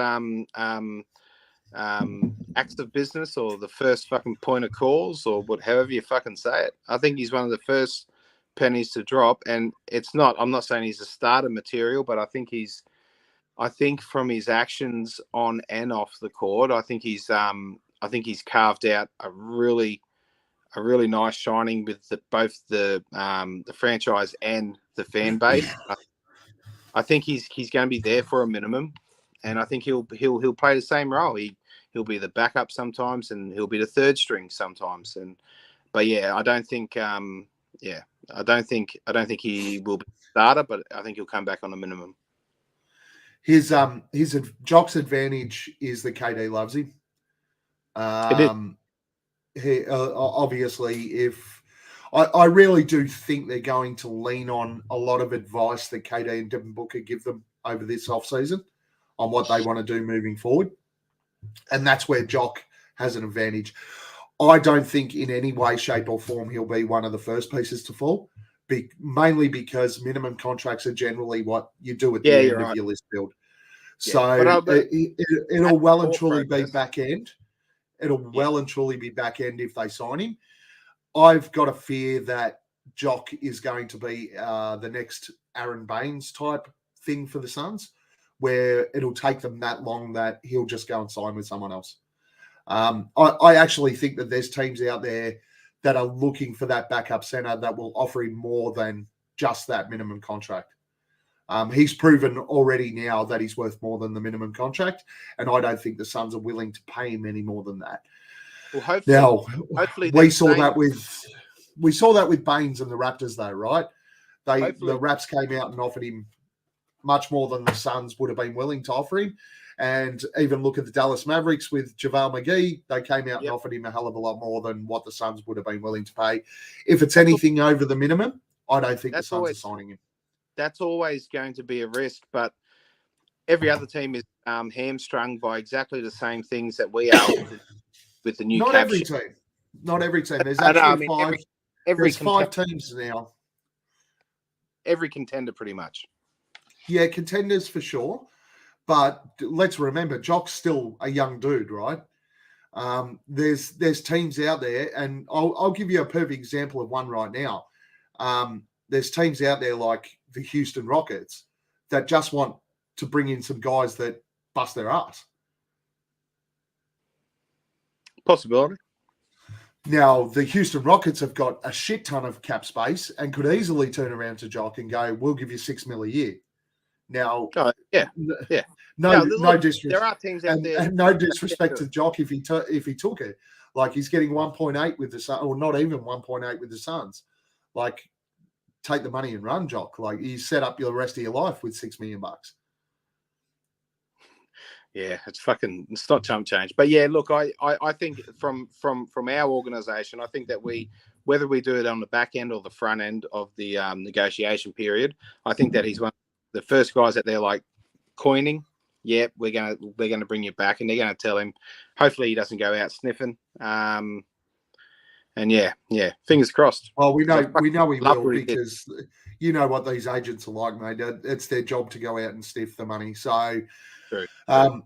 acts of business or the first fucking point of calls or however you fucking say it. I think he's one of the first pennies to drop, and I'm not saying he's a starter material, but I think from his actions on and off the court, I think he's carved out a really nice shining with both the franchise and the fan base. I think he's going to be there for a minimum, and I think he'll play the same role. He'll be the backup sometimes, and he'll be the third string sometimes. But yeah, I don't think he will be a starter, but I think he'll come back on a minimum. His Jock's advantage is that KD loves him. He obviously, if I really do think they're going to lean on a lot of advice that KD and Devin Booker give them over this offseason on what they want to do moving forward. And that's where Jock has an advantage. I don't think in any way, shape or form he'll be one of the first pieces to fall, mainly because minimum contracts are generally what you do at the end of your list build. So it'll well and truly be back end. It'll well and truly be back end if they sign him. I've got a fear that Jock is going to be the next Aaron Baines type thing for the Suns, where it'll take them that long that he'll just go and sign with someone else. I actually think that there's teams out there that are looking for that backup center that will offer him more than just that minimum contract. He's proven already now that he's worth more than the minimum contract, and I don't think the Suns are willing to pay him any more than that. Well, hopefully we saw that with Baines and the Raptors, though, right? The Raps came out and offered him much more than the Suns would have been willing to offer him. And even look at the Dallas Mavericks with JaVale McGee. They came out and offered him a hell of a lot more than what the Suns would have been willing to pay. If it's anything over the minimum, I don't think the Suns are signing him. That's always going to be a risk, but every other team is hamstrung by exactly the same things that we are with the new Not cap every shit. team. Not every team. There's actually 5. There's 5 teams now. Every contender, pretty much. Yeah, contenders for sure. But let's remember, Jock's still a young dude, right? There's teams out there, and I'll give you a perfect example of one right now. There's teams out there like the Houston Rockets that just want to bring in some guys that bust their ass. Possibility. Now, the Houston Rockets have got a shit ton of cap space and could easily turn around to Jock and go, we'll give you $6 million a year. Now, yeah. No Look, disrespect. there are teams out there. And no disrespect to Jock if he took it. Like, he's getting 1.8 with the Suns, or not even 1.8 with the Suns. Like, take the money and run, Jock. Like, you set up your rest of your life with $6 million. Yeah, it's not chump change. But yeah, look, I think from our organisation, I think that whether we do it on the back end or the front end of the negotiation period, I think that he's one of the first guys that they're like coining. Yeah, we're gonna bring you back, and they're gonna tell him. Hopefully, he doesn't go out sniffing. And yeah, fingers crossed. Well, we know he will, because you know what these agents are like, mate. It's their job to go out and sniff the money. So. True. And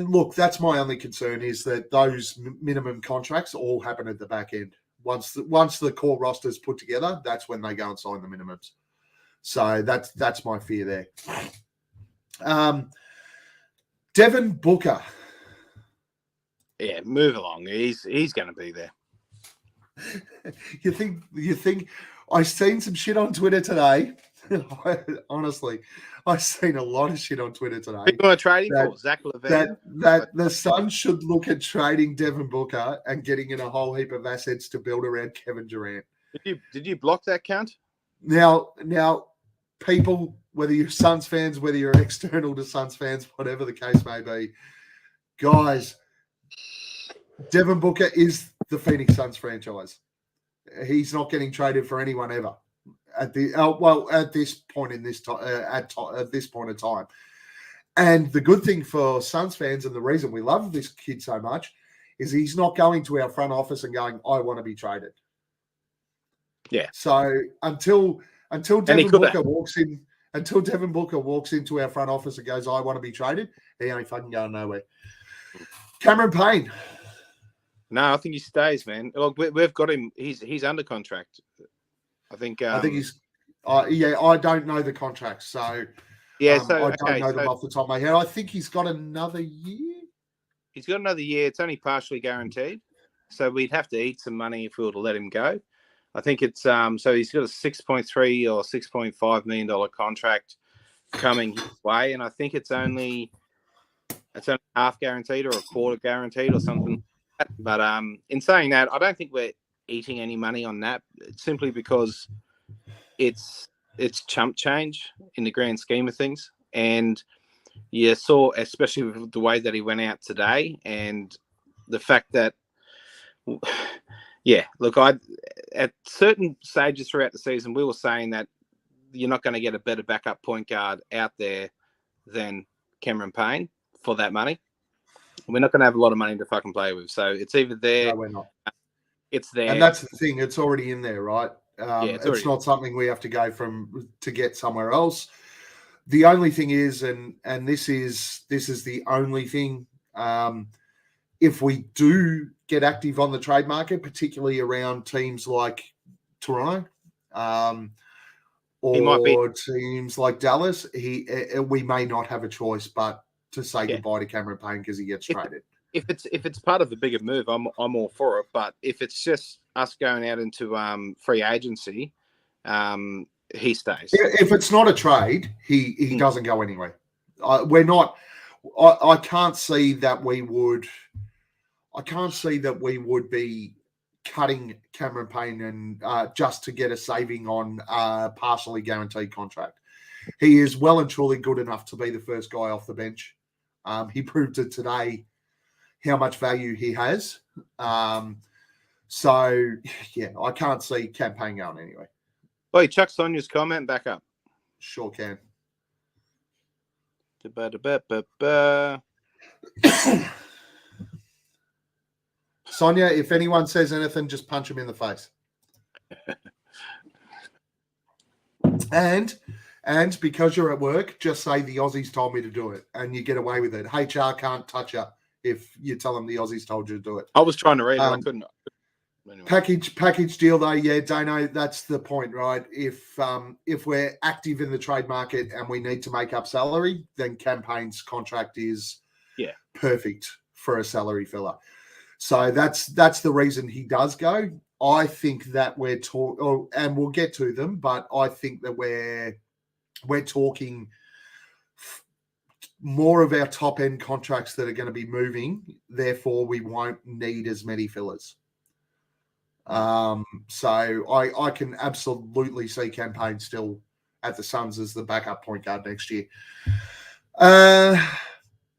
look, that's my only concern, is that those minimum contracts all happen at the back end. Once the core roster is put together, that's when they go and sign the minimums. So that's my fear there. Devin Booker. Yeah, move along. He's going to be there. You think? I've seen some shit on Twitter today. Honestly, I've seen a lot of shit on Twitter today. People are trading for Zach LaVine. That the Suns should look at trading Devin Booker and getting in a whole heap of assets to build around Kevin Durant. Did you block that count? Now, people, whether you're Suns fans, whether you're external to Suns fans, whatever the case may be, guys, Devin Booker is the Phoenix Suns franchise. He's not getting traded for anyone ever. At this point in this at this point in time. And the good thing for Suns fans, and the reason we love this kid so much, is he's not going to our front office and going, I want to be traded. Yeah. So until Devin Booker walks into our front office and goes, I want to be traded, he ain't fucking going nowhere. Cameron Payne. No, I think he stays, man. Look, we've got him. He's under contract. I think he's. I don't know the contracts, so yeah. I don't know them off the top of my head. I think he's got another year. He's got another year. It's only partially guaranteed, so we'd have to eat some money if we were to let him go. I think it's so he's got a $6.3 or $6.5 million contract coming his way, and I think it's only half guaranteed or a quarter guaranteed or something. But in saying that, I don't think we're eating any money on that, simply because it's chump change in the grand scheme of things. And you saw, especially with the way that he went out today, and the fact that, yeah, look, at certain stages throughout the season, we were saying that you're not going to get a better backup point guard out there than Cameron Payne for that money. We're not going to have a lot of money to fucking play with. So it's either there. No, we're not. It's there. And that's the thing. It's already in there, right? It's not something we have to go to get somewhere else. The only thing is, and this is the only thing, if we do get active on the trade market, particularly around teams like Toronto, or teams like Dallas, we may not have a choice but to say goodbye to Cameron Payne because he gets traded. If it's part of a bigger move, I'm all for it. But if it's just us going out into free agency, he stays. If it's not a trade, he doesn't go anywhere. We're not. I can't see that we would. I can't see that we would be cutting Cameron Payne and just to get a saving on a partially guaranteed contract. He is well and truly good enough to be the first guy off the bench. He proved it today how much value he has. So, yeah, I can't see Cam Payne going anyway. Wait, Chuck Sonia's comment back up. Sure can. Sonia, if anyone says anything, just punch him in the face. And because you're at work, just say the Aussies told me to do it, and you get away with it. HR can't touch you if you tell them the Aussies told you to do it. I was trying to read it. I couldn't. Anyway. Package deal though, yeah, Dano, that's the point, right? If we're active in the trade market and we need to make up salary, then Campaign's contract is perfect for a salary filler. So that's the reason he does go. I think that we're and we'll get to them, but I think that we're talking more of our top end contracts that are going to be moving. Therefore, we won't need as many fillers. So I can absolutely see Campaign still at the Suns as the backup point guard next year.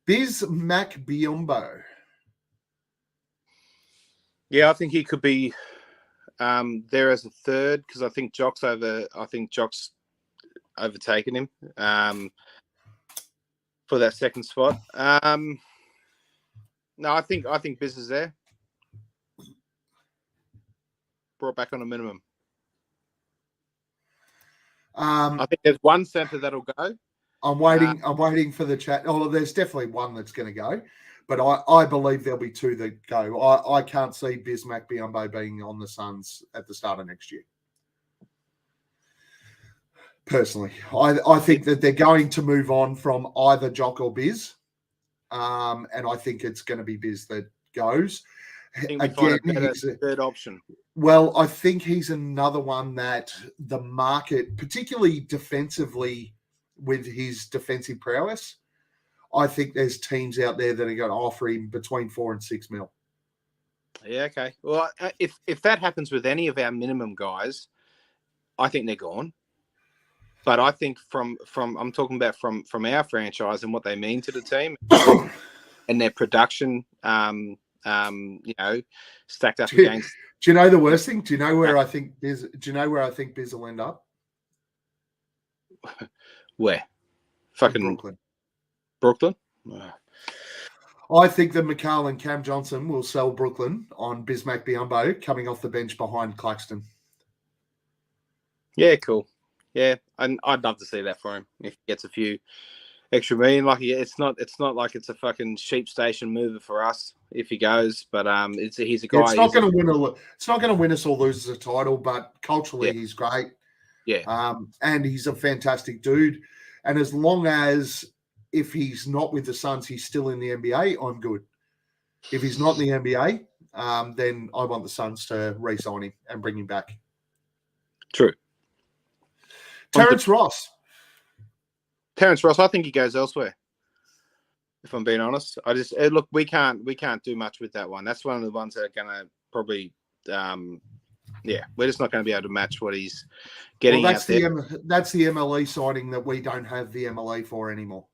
Biz Mac Biombo. Yeah, I think he could be there as a third because I think Jock's overtaken him for that second spot. No, I think Biz is there. Brought back on a minimum. I think there's one centre that'll go. I'm waiting for the chat. Oh, there's definitely one that's going to go, but I believe there'll be two that go. I can't see Bismack Biombo being on the Suns at the start of next year. Personally, I think that they're going to move on from either Jock or Biz, and I think it's going to be Biz that goes. Again, he's a third option. Well, I think he's another one that the market, particularly defensively with his defensive prowess, I think there's teams out there that are going to offer him between 4 and 6 mil. Yeah, okay. Well, if that happens with any of our minimum guys, I think they're gone. But I think from I'm talking about from our franchise and what they mean to the team and their production, stacked up against. Do you know the worst thing? Do you know where I think Biz? Do you know where I think Biz will end up? Where? Fucking Brooklyn. I think that McCall and Cam Johnson will sell Brooklyn on Bismack Biombo coming off the bench behind Claxton. Yeah, cool. Yeah, and I'd love to see that for him if he gets a few extra million. Like it's not like it's a fucking sheep station mover for us if he goes, but he's a guy. It's not going to win. It's not going to win us or lose us a title, but culturally he's great. Yeah. And he's a fantastic dude. And as long as if he's not with the Suns, he's still in the NBA, I'm good. If he's not in the NBA, then I want the Suns to re-sign him and bring him back. True. Terrence Ross, I think he goes elsewhere. If I'm being honest, look, we can't do much with that one. That's one of the ones that are going to probably, we're just not going to be able to match what he's getting. Well, that's the MLE signing that we don't have the MLE for anymore.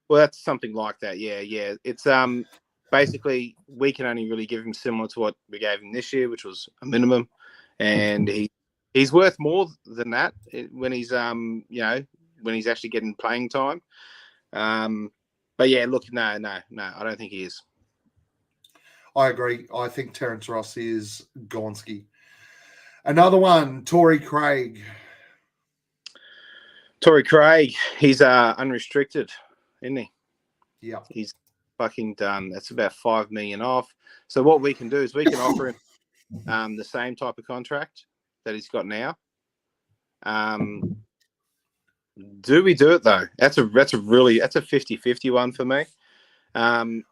Well, that's something like that. Yeah. It's basically we can only really give him similar to what we gave him this year, which was a minimum, and he's worth more than that when he's when he's actually getting playing time. But yeah, look, no, I don't think he is. I agree. I think Terrence Ross is Gonski. Another one, Torrey Craig. He's unrestricted, isn't he? Yeah. He's fucking done. That's about $5 million off. So what we can do is we can offer him the same type of contract that he's got now. Do we do it though? That's a 50-50 one for me. I'm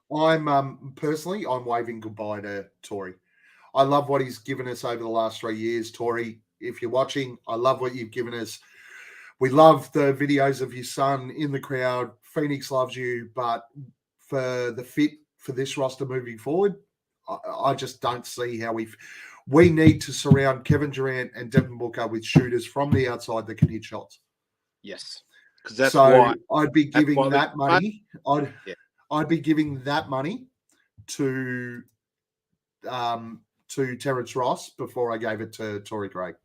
personally, I'm waving goodbye to Torrey. I love what he's given us over the last 3 years, Torrey. If you're watching, I love what you've given us. We love the videos of your son in the crowd. Phoenix loves you, but for the fit for this roster moving forward, I just don't see how we need to surround Kevin Durant and Devin Booker with shooters from the outside that can hit shots. Yes, because that's why I'd be giving that money. I'd be giving that money to Terrence Ross before I gave it to Torrey Craig.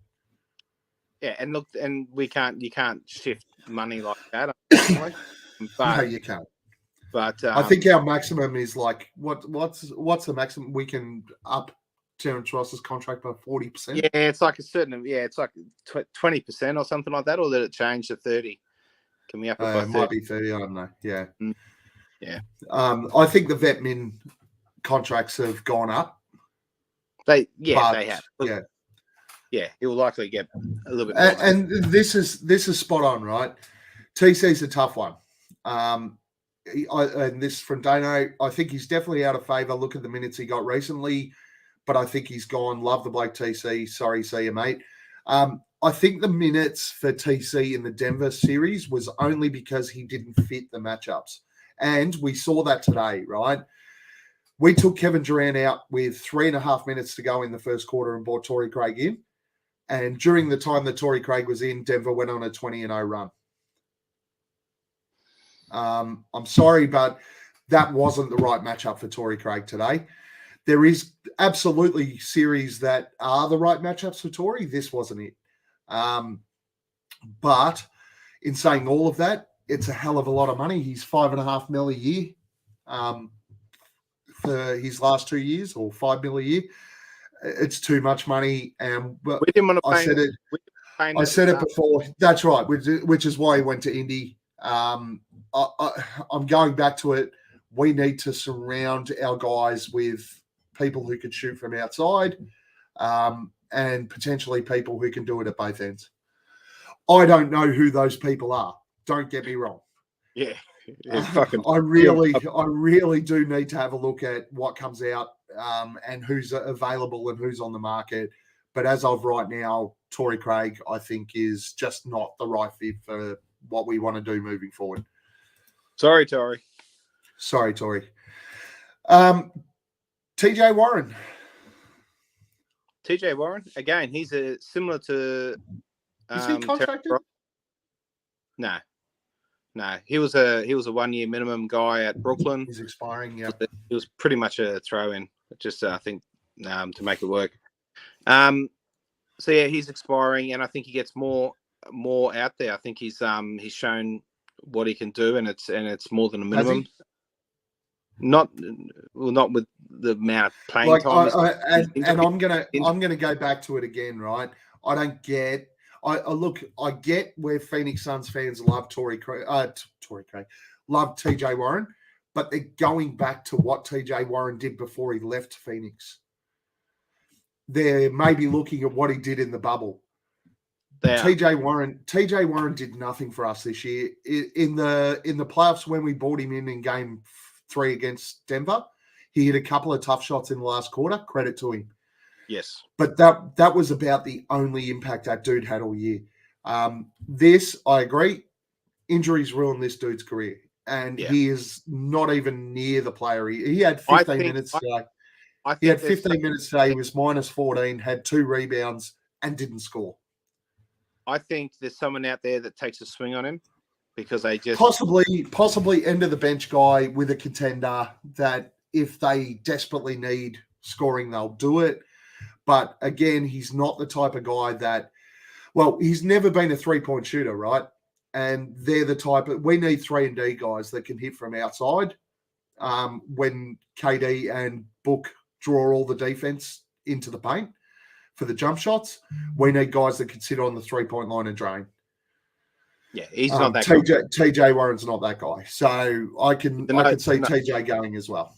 Yeah, and look, and you can't shift money like that. No, you can't. But I think our maximum is like what's the maximum we can up Terrence Ross's contract by 40%? Yeah, it's like it's like 20% or something like that, or did it change to 30? Can we up it by 30? It might be 30, I don't know. Yeah. Yeah. I think the vet min contracts have gone up. They but, have. Yeah. Yeah, he'll likely get a little bit more. And this is spot on, right? TC's a tough one. And this from Dano, I think he's definitely out of favour. Look at the minutes he got recently, but I think he's gone. Love the bloke TC. Sorry, see you, mate. I think the minutes for TC in the Denver series was only because he didn't fit the matchups. And we saw that today, right? We took Kevin Durant out with 3.5 minutes to go in the first quarter and brought Torrey Craig in. And during the time that Torrey Craig was in, Denver went on a 20-0 run. I'm sorry, but that wasn't the right matchup for Torrey Craig today. There is absolutely series that are the right matchups for Torrey. This wasn't it. But in saying all of that, it's a hell of a lot of money. He's $5.5 million a year for his last 2 years, or $5 million a year. It's too much money. But I said it before. That's right, which is why he went to Indy. I'm going back to it. We need to surround our guys with people who can shoot from outside, and potentially people who can do it at both ends. I don't know who those people are. Don't get me wrong. Yeah. I really do need to have a look at what comes out, and who's available and who's on the market. But as of right now, Torrey Craig, I think, is just not the right fit for what we want to do moving forward. Sorry, Torrey. TJ Warren. TJ Warren, again, he's similar to. Is he contracted? No. He was a 1 year minimum guy at Brooklyn. He's expiring. Yeah, he was pretty much a throw in, just I think to make it work. So yeah, he's expiring, and I think he gets more out there. I think he's shown what he can do, and it's more than a minimum. Not with the amount of playing time. I'm gonna go back to it again, right? I don't get. I get where Phoenix Suns fans love Torrey Craig, love TJ Warren, but they're going back to what TJ Warren did before he left Phoenix. They're maybe looking at what he did in the bubble. TJ Warren did nothing for us this year. In the playoffs when we brought him in Game 3 against Denver, he hit a couple of tough shots in the last quarter. Credit to him. Yes. But that was about the only impact that dude had all year. This, I agree, injuries ruined this dude's career. And he is not even near the player. He had 15 minutes today. He had 15 minutes today. He was minus 14, had 2 rebounds, and didn't score. I think there's someone out there that takes a swing on him because they just... Possibly end of the bench guy with a contender that if they desperately need scoring, they'll do it. But again, he's not the type of guy that, he's never been a 3-point shooter, right? And they're the type of, we need 3-and-D guys that can hit from outside. When KD and Book draw all the defense into the paint for the jump shots, we need guys that can sit on the 3-point line and drain. Yeah, he's not that guy. guy. TJ Warren's not that guy. So I can see TJ going as well.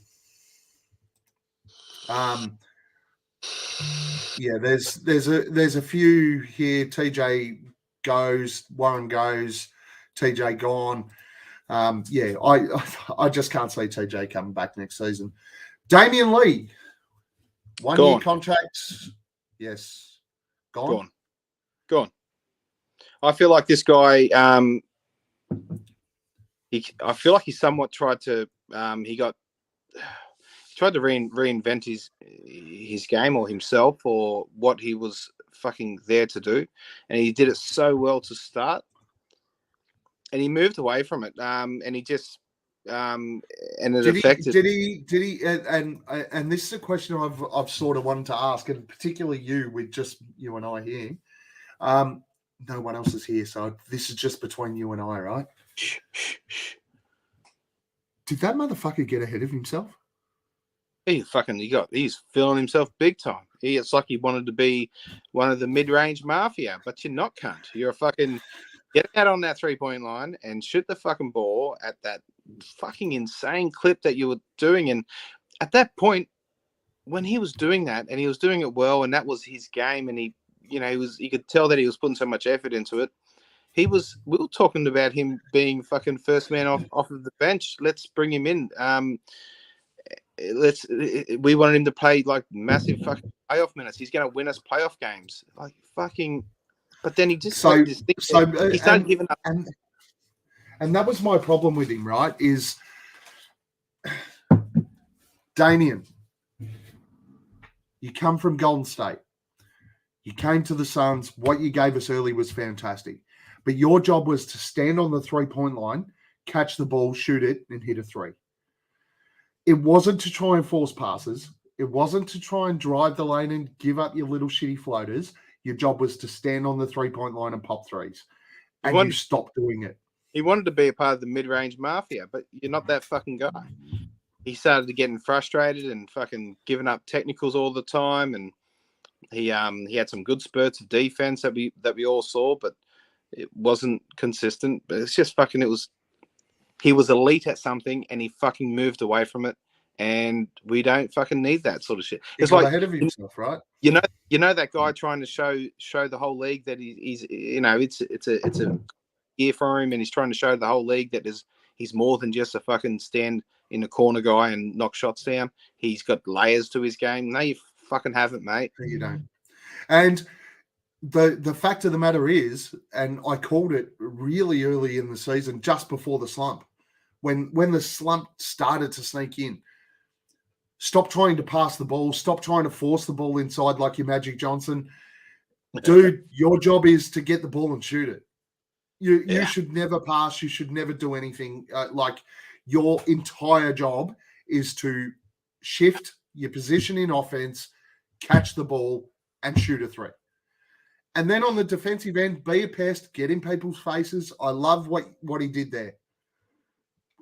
Yeah, there's a few here. TJ goes, Warren goes, TJ gone. I just can't see TJ coming back next season. Damian Lee, 1 year contracts. Yes, gone. I feel like this guy. I feel like he somewhat tried to. He tried to reinvent his game or himself or what he was fucking there to do, and he did it so well to start, and he moved away from it, and he just and it affected. Did he? And this is a question I've sort of wanted to ask, and particularly you, with just you and I here. No one else is here, so this is just between you and I, right? Shh. Did that motherfucker get ahead of himself? He's feeling himself big time. It's like he wanted to be one of the mid-range mafia, but you're not, cunt. You're a fucking Get out on that 3-point line and shoot the fucking ball at that fucking insane clip that you were doing. And at that point, when he was doing that and he was doing it well, and that was his game, and you could tell that he was putting so much effort into it. We were talking about him being fucking first man off of the bench. Let's bring him in. We wanted him to play like massive fucking playoff minutes. He's going to win us playoff games. Like fucking. But then he just he started giving up. And that was my problem with him, right? Is Damien, you come from Golden State. You came to the Suns. What you gave us early was fantastic. But your job was to stand on the 3-point line, catch the ball, shoot it, and hit a three. It wasn't to try and force passes. It wasn't to try and drive the lane and give up your little shitty floaters. Your job was to stand on the 3-point line and pop threes. And you stopped doing it. He wanted to be a part of the mid-range mafia, but you're not that fucking guy. He started getting frustrated and fucking giving up technicals all the time, and he had some good spurts of defense that we all saw, but it wasn't consistent. But it's just fucking he was elite at something and he fucking moved away from it, and we don't fucking need that sort of shit. It's like ahead of himself, right? You know that guy trying to show the whole league that he's it's a year for him, and he's trying to show the whole league that he's more than just a fucking stand in the corner guy and knock shots down. He's got layers to his game. No, you fucking haven't, mate. No, you don't. And the fact of the matter is, and I called it really early in the season, just before the slump, when the slump started to sneak in, stop trying to pass the ball, stop trying to force the ball inside like your Magic Johnson. Dude, your job is to get the ball and shoot it. You should never pass. You should never do anything. Your entire job is to shift your position in offense, catch the ball, and shoot a three. And then on the defensive end, be a pest, get in people's faces. I love what he did there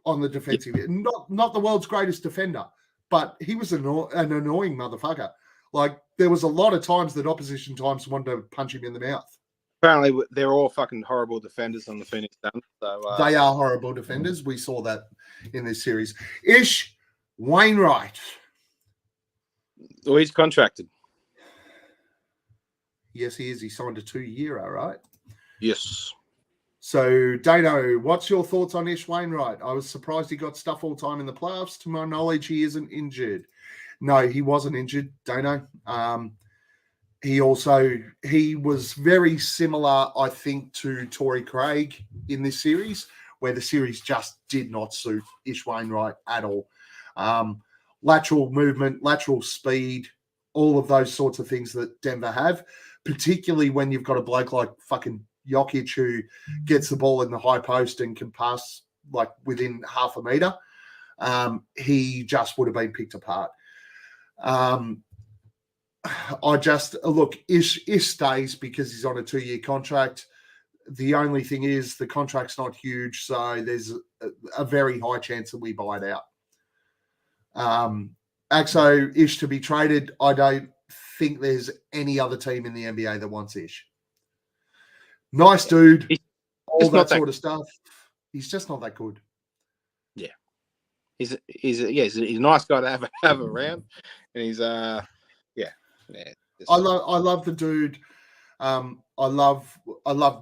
on the defensive end. Not the world's greatest defender, but he was an annoying motherfucker. Like, there was a lot of times that opposition times wanted to punch him in the mouth. Apparently, they're all fucking horrible defenders on the Phoenix Suns. So, they are horrible defenders. We saw that in this series. Ish Wainwright. Well, he's contracted. Yes, he is. He signed a 2-year, all right? Yes. So, Dano, what's your thoughts on Ish Wainwright? I was surprised he got stuff all time in the playoffs. To my knowledge, he isn't injured. No, he wasn't injured, Dano. He was very similar, I think, to Torrey Craig in this series, where the series just did not suit Ish Wainwright at all. Lateral movement, lateral speed, all of those sorts of things that Denver have, particularly when you've got a bloke like fucking Jokic who gets the ball in the high post and can pass like within half a meter. He just would have been picked apart. Ish stays because he's on a 2-year contract. The only thing is the contract's not huge, so there's a very high chance that we buy it out. Axo, Ish to be traded. I don't think there's any other team in the NBA that wants Ish. Nice dude, all that sort of stuff. He's just not that good. Yeah, he's a nice guy to have around, and he's I love the dude. I love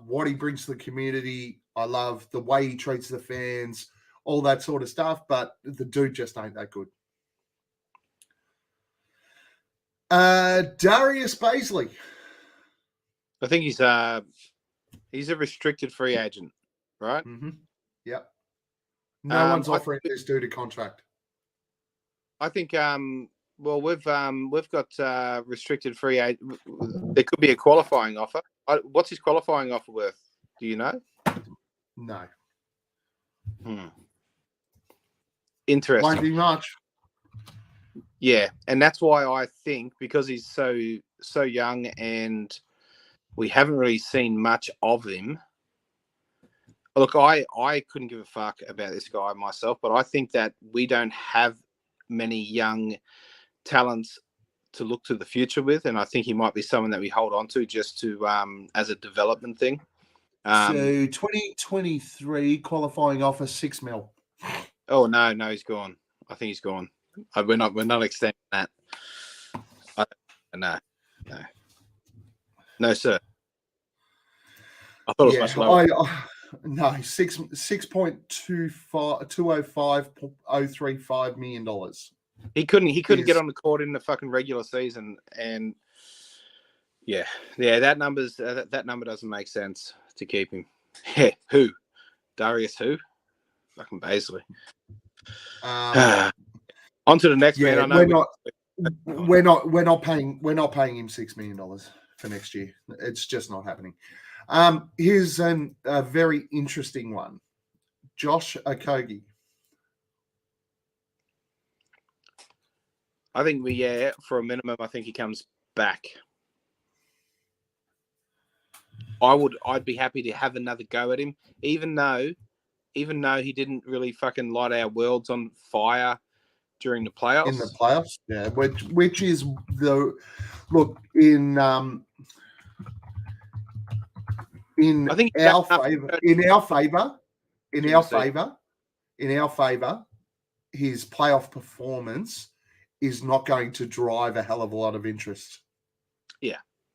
what he brings to the community. I love the way he treats the fans, all that sort of stuff. But the dude just ain't that good. Darius Baisley. I think he's a restricted free agent, right? Mm-hmm. Yep. No one's offering this dude a contract. I think well, we've got restricted free agent. There could be a qualifying offer. What's his qualifying offer worth? Do you know? No. Interesting. Won't be much. Yeah, and that's why I think, because he's so young and we haven't really seen much of him. Look, I couldn't give a fuck about this guy myself, but I think that we don't have many young talents to look to the future with, and I think he might be someone that we hold on to just to as a development thing. So 2023 qualifying offer $6 million. Oh no, he's gone. I think he's gone. We're not extending that. No, sir. I thought it was much lower. No, $205.035 million. He couldn't get on the court in the fucking regular season, and yeah, that number doesn't make sense to keep him. Yeah, who? Darius who? Fucking Baisley. On to the next man. I know we're not paying him $6 million for next year. It's just not happening. Here's a very interesting one. Josh Okogie. I think for a minimum, I think he comes back. I'd be happy to have another go at him, even though he didn't really fucking light our worlds on fire during the playoffs. In the playoffs, yeah, which is the look in our favor, his playoff performance is not going to drive a hell of a lot of interest.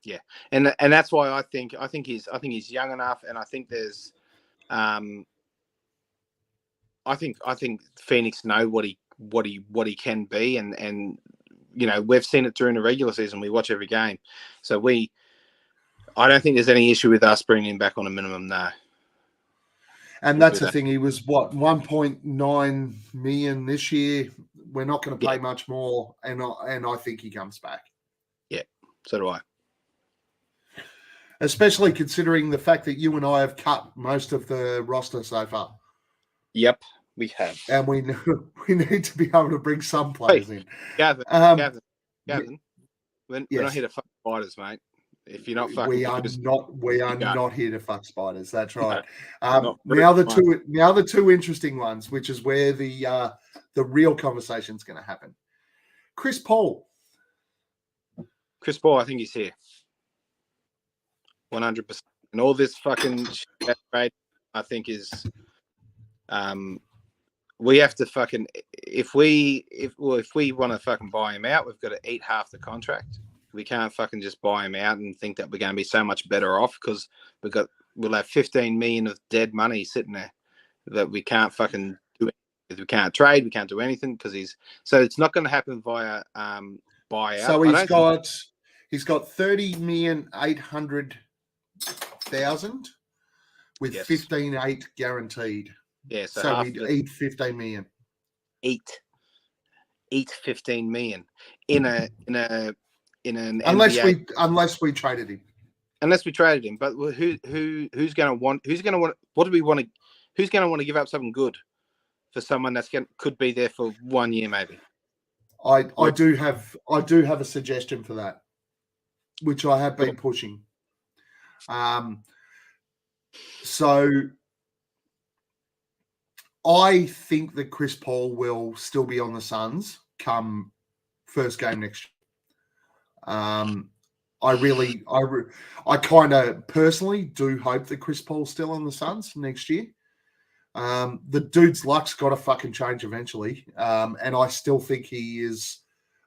Yeah, and that's why I think he's young enough, and I think there's, I think Phoenix know what he can be, and you know, we've seen it during the regular season. We watch every game, so I don't think there's any issue with us bringing him back on a minimum. No. And that's the thing. He was what, 1.9 million this year. We're not going to pay much more, and I think he comes back. Yeah, so do I. Especially considering the fact that you and I have cut most of the roster so far. Yep, we have, and we need to be able to bring some players in. Gavin, we're not here to fuck spiders, mate. If you're not fucking, we are not here to fuck spiders. That's right. Now the two interesting ones, which is where the real conversation is going to happen. Chris Paul, I think he's here. 100%. And all this fucking shit, I think is, we have to fucking, if we want to fucking buy him out, we've got to eat half the contract. We can't fucking just buy him out and think that we're going to be so much better off, because we'll have 15 million of dead money sitting there that we can't fucking do. We can't trade, we can't do anything so it's not going to happen via buyout. So he's got 30,800,000 with 15.8 guaranteed. Yeah, so he'd eat 15 million. Eat 15 million in an unless NBA. unless we traded him. Unless we traded him, but who's going to want? What do we want to? Who's going to want to give up something good for someone could be there for 1 year maybe? I do have a suggestion for that, which I have been pushing. So I think that Chris Paul will still be on the Suns come first game next year. I kind of personally do hope that Chris Paul's still on the Suns next year. The dude's luck's got to fucking change eventually. And I still think he is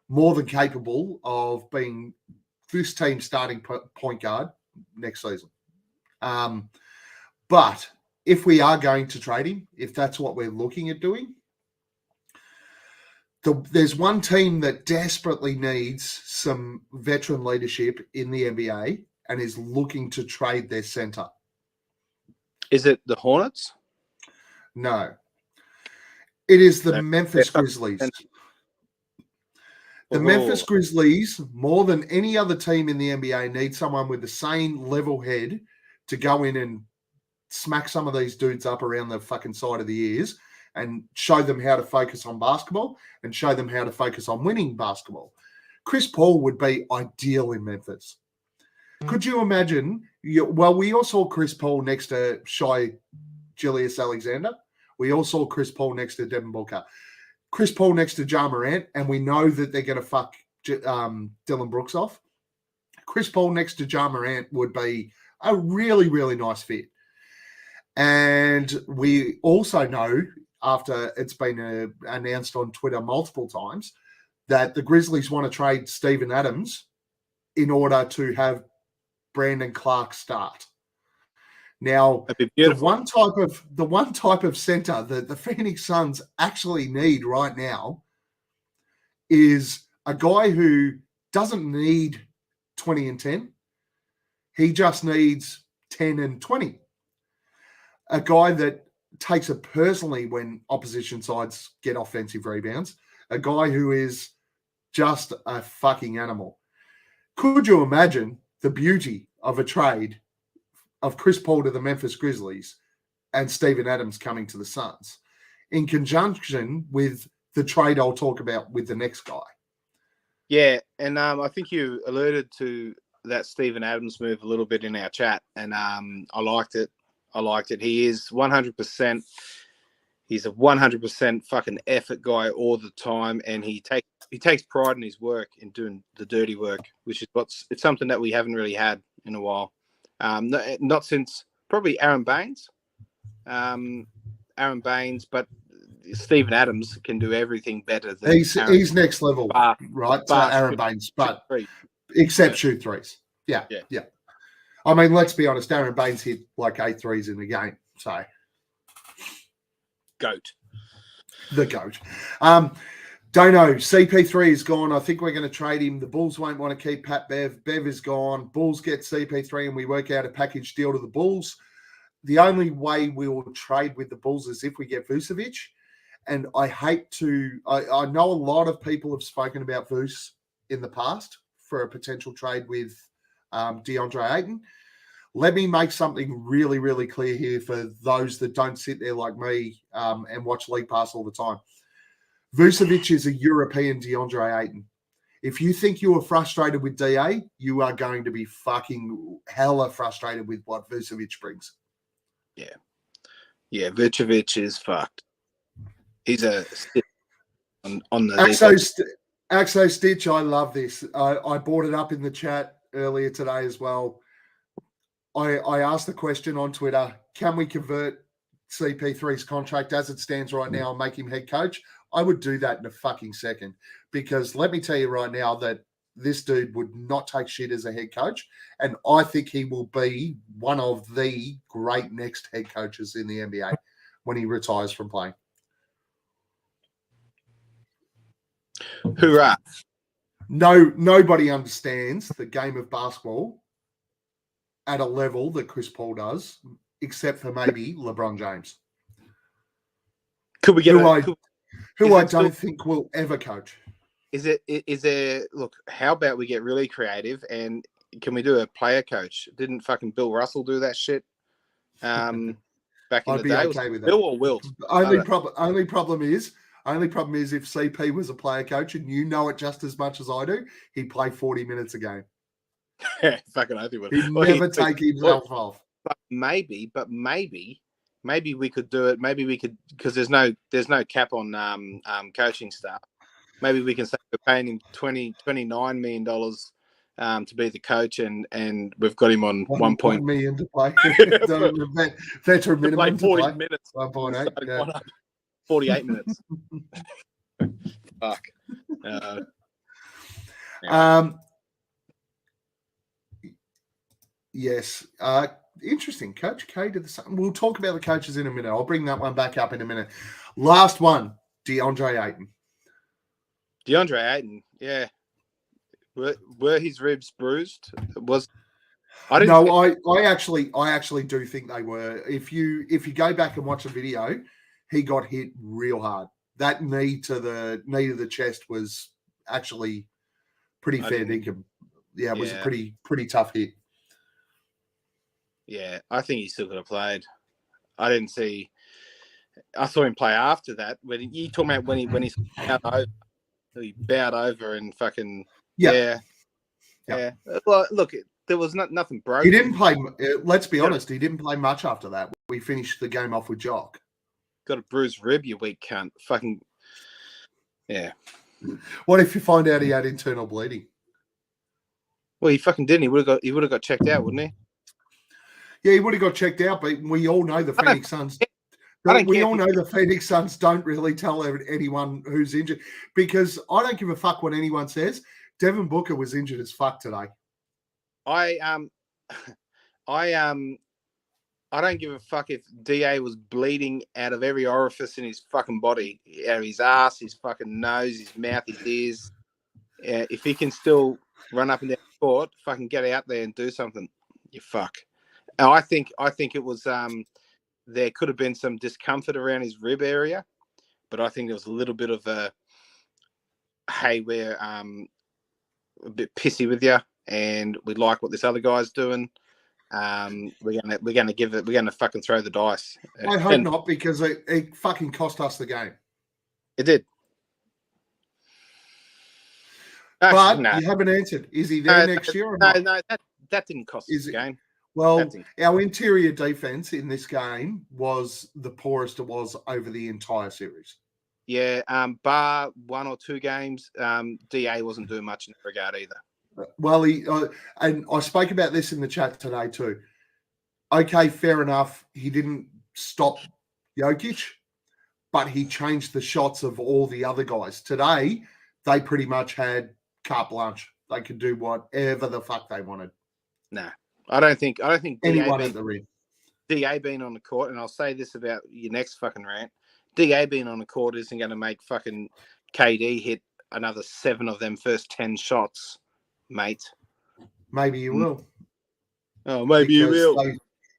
more than capable of being this team's starting point guard next season. But if we are going to trade him, if that's what we're looking at doing, there's one team that desperately needs some veteran leadership in the NBA and is looking to trade their center. Is it the Hornets? No. It is the Memphis Grizzlies. The Memphis Grizzlies, more than any other team in the NBA, need someone with the same level head to go in and smack some of these dudes up around the fucking side of the ears and show them how to focus on basketball and show them how to focus on winning basketball. Chris Paul would be ideal in Memphis. Could you imagine? We all saw Chris Paul next to Shai Gilgeous-Alexander. We all saw Chris Paul next to Devin Booker. Chris Paul next to Ja Morant, and we know that they're going to fuck Dylan Brooks off. Chris Paul next to Ja Morant would be a really, really nice fit. And we also know, after it's been announced on Twitter multiple times, that the Grizzlies want to trade Steven Adams in order to have Brandon Clark start. Now, the one type of center that the Phoenix Suns actually need right now is a guy who doesn't need 20 and 10. He just needs 10 and 20. A guy that takes it personally when opposition sides get offensive rebounds. A guy who is just a fucking animal. Could you imagine the beauty of a trade of Chris Paul to the Memphis Grizzlies and Steven Adams coming to the Suns in conjunction with the trade I'll talk about with the next guy? Yeah, and I think you alluded to that Steven Adams move a little bit in our chat, and I liked it. He is 100%. He's a 100% fucking effort guy all the time, and he takes pride in his work, in doing the dirty work, which is it's something that we haven't really had in a while. Not since probably Aaron Baines, but Steven Adams can do everything better than he's next level, right? Aaron Baines, but except shoot threes. Yeah. I mean, let's be honest. Aaron Baines hit like 8 threes in the game, so the goat. Don't know. CP3 is gone. I think we're going to trade him. The Bulls won't want to keep Pat Bev. Bev is gone. Bulls get CP3 and we work out a package deal to the Bulls. The only way we will trade with the Bulls is if we get Vucevic. And I hate to – I know a lot of people have spoken about Vuce in the past for a potential trade with DeAndre Ayton. Let me make something really, really clear here for those that don't sit there like me and watch League Pass all the time. Vucevic is a European DeAndre Ayton. If you think you are frustrated with DA, you are going to be fucking hella frustrated with what Vucevic brings. Yeah, Vucevic is fucked. He's a on the Axo Stitch. I love this. I brought it up in the chat earlier today as well. I asked the question on Twitter: can we convert CP3's contract as it stands right now and make him head coach? I would do that in a fucking second, because let me tell you right now that this dude would not take shit as a head coach, and I think he will be one of the great next head coaches in the NBA when he retires from playing. Hoorah! Nobody understands the game of basketball at a level that Chris Paul does, except for maybe LeBron James. Could we get who I don't think will ever coach? Is there? Look, how about we get really creative and can we do a player coach? Didn't fucking Bill Russell do that shit? Back in I'd the be day, okay with that. Bill or Wilt? Only problem is if CP was a player coach, and you know it just as much as I do, he'd play 40 minutes a game. Fucking oath he would. He'd never take himself off. But maybe we could do it. Maybe we could, because there's no cap on coaching staff. Maybe we can say we're paying him $29 million to be the coach, and we've got him on 1 million to play. Veteran minimum to 40 play. minutes. 1.8. Yeah. 48 minutes. Fuck. Yes. Interesting. Coach K to the Sun. We'll talk about the coaches in a minute. I'll bring that one back up in a minute. Last one, DeAndre Ayton. DeAndre Ayton, yeah. Were his ribs bruised? I actually do think they were. If you go back and watch the video, he got hit real hard. That knee to the chest was actually pretty fair dinkum. Yeah, it was a pretty tough hit. Yeah, I think he still could have played. I saw him play after that. When you talking about when he bowed over and fucking yeah. Well, look, there was nothing broken. He didn't play. Let's be honest, he didn't play much after that. We finished the game off with Jock. Got a bruised rib, you weak cunt. Fucking yeah. What if you find out he had internal bleeding? Well, he fucking didn't. He would have got checked out, wouldn't he? Yeah, he would have got checked out, but we all know the Phoenix Suns. We all know the Phoenix Suns don't really tell anyone who's injured because I don't give a fuck what anyone says. Devin Booker was injured as fuck today. I don't give a fuck if DA was bleeding out of every orifice in his fucking body, out of his ass, his fucking nose, his mouth, his ears. If he can still run up and down the court, fucking get out there and do something. You fuck. And I think it was there could have been some discomfort around his rib area, but I think there was a little bit of a hey, we're a bit pissy with you, and we like what this other guy's doing. We're gonna fucking throw the dice. I hope not, because it fucking cost us the game. It did. But you haven't answered. Is he there next year or not? No, that didn't cost us the game. Well, our interior defense in this game was the poorest it was over the entire series. Yeah, bar 1 or 2 games, DA wasn't doing much in that regard either. Well, and I spoke about this in the chat today too. Okay, fair enough. He didn't stop Jokic, but he changed the shots of all the other guys. Today, they pretty much had carte blanche. They could do whatever the fuck they wanted. No, I don't think anyone at the rim. DA being on the court, and I'll say this about your next fucking rant. DA being on the court isn't going to make fucking KD hit another 7 of them first 10 shots, mate. Maybe you will. Oh, maybe you will.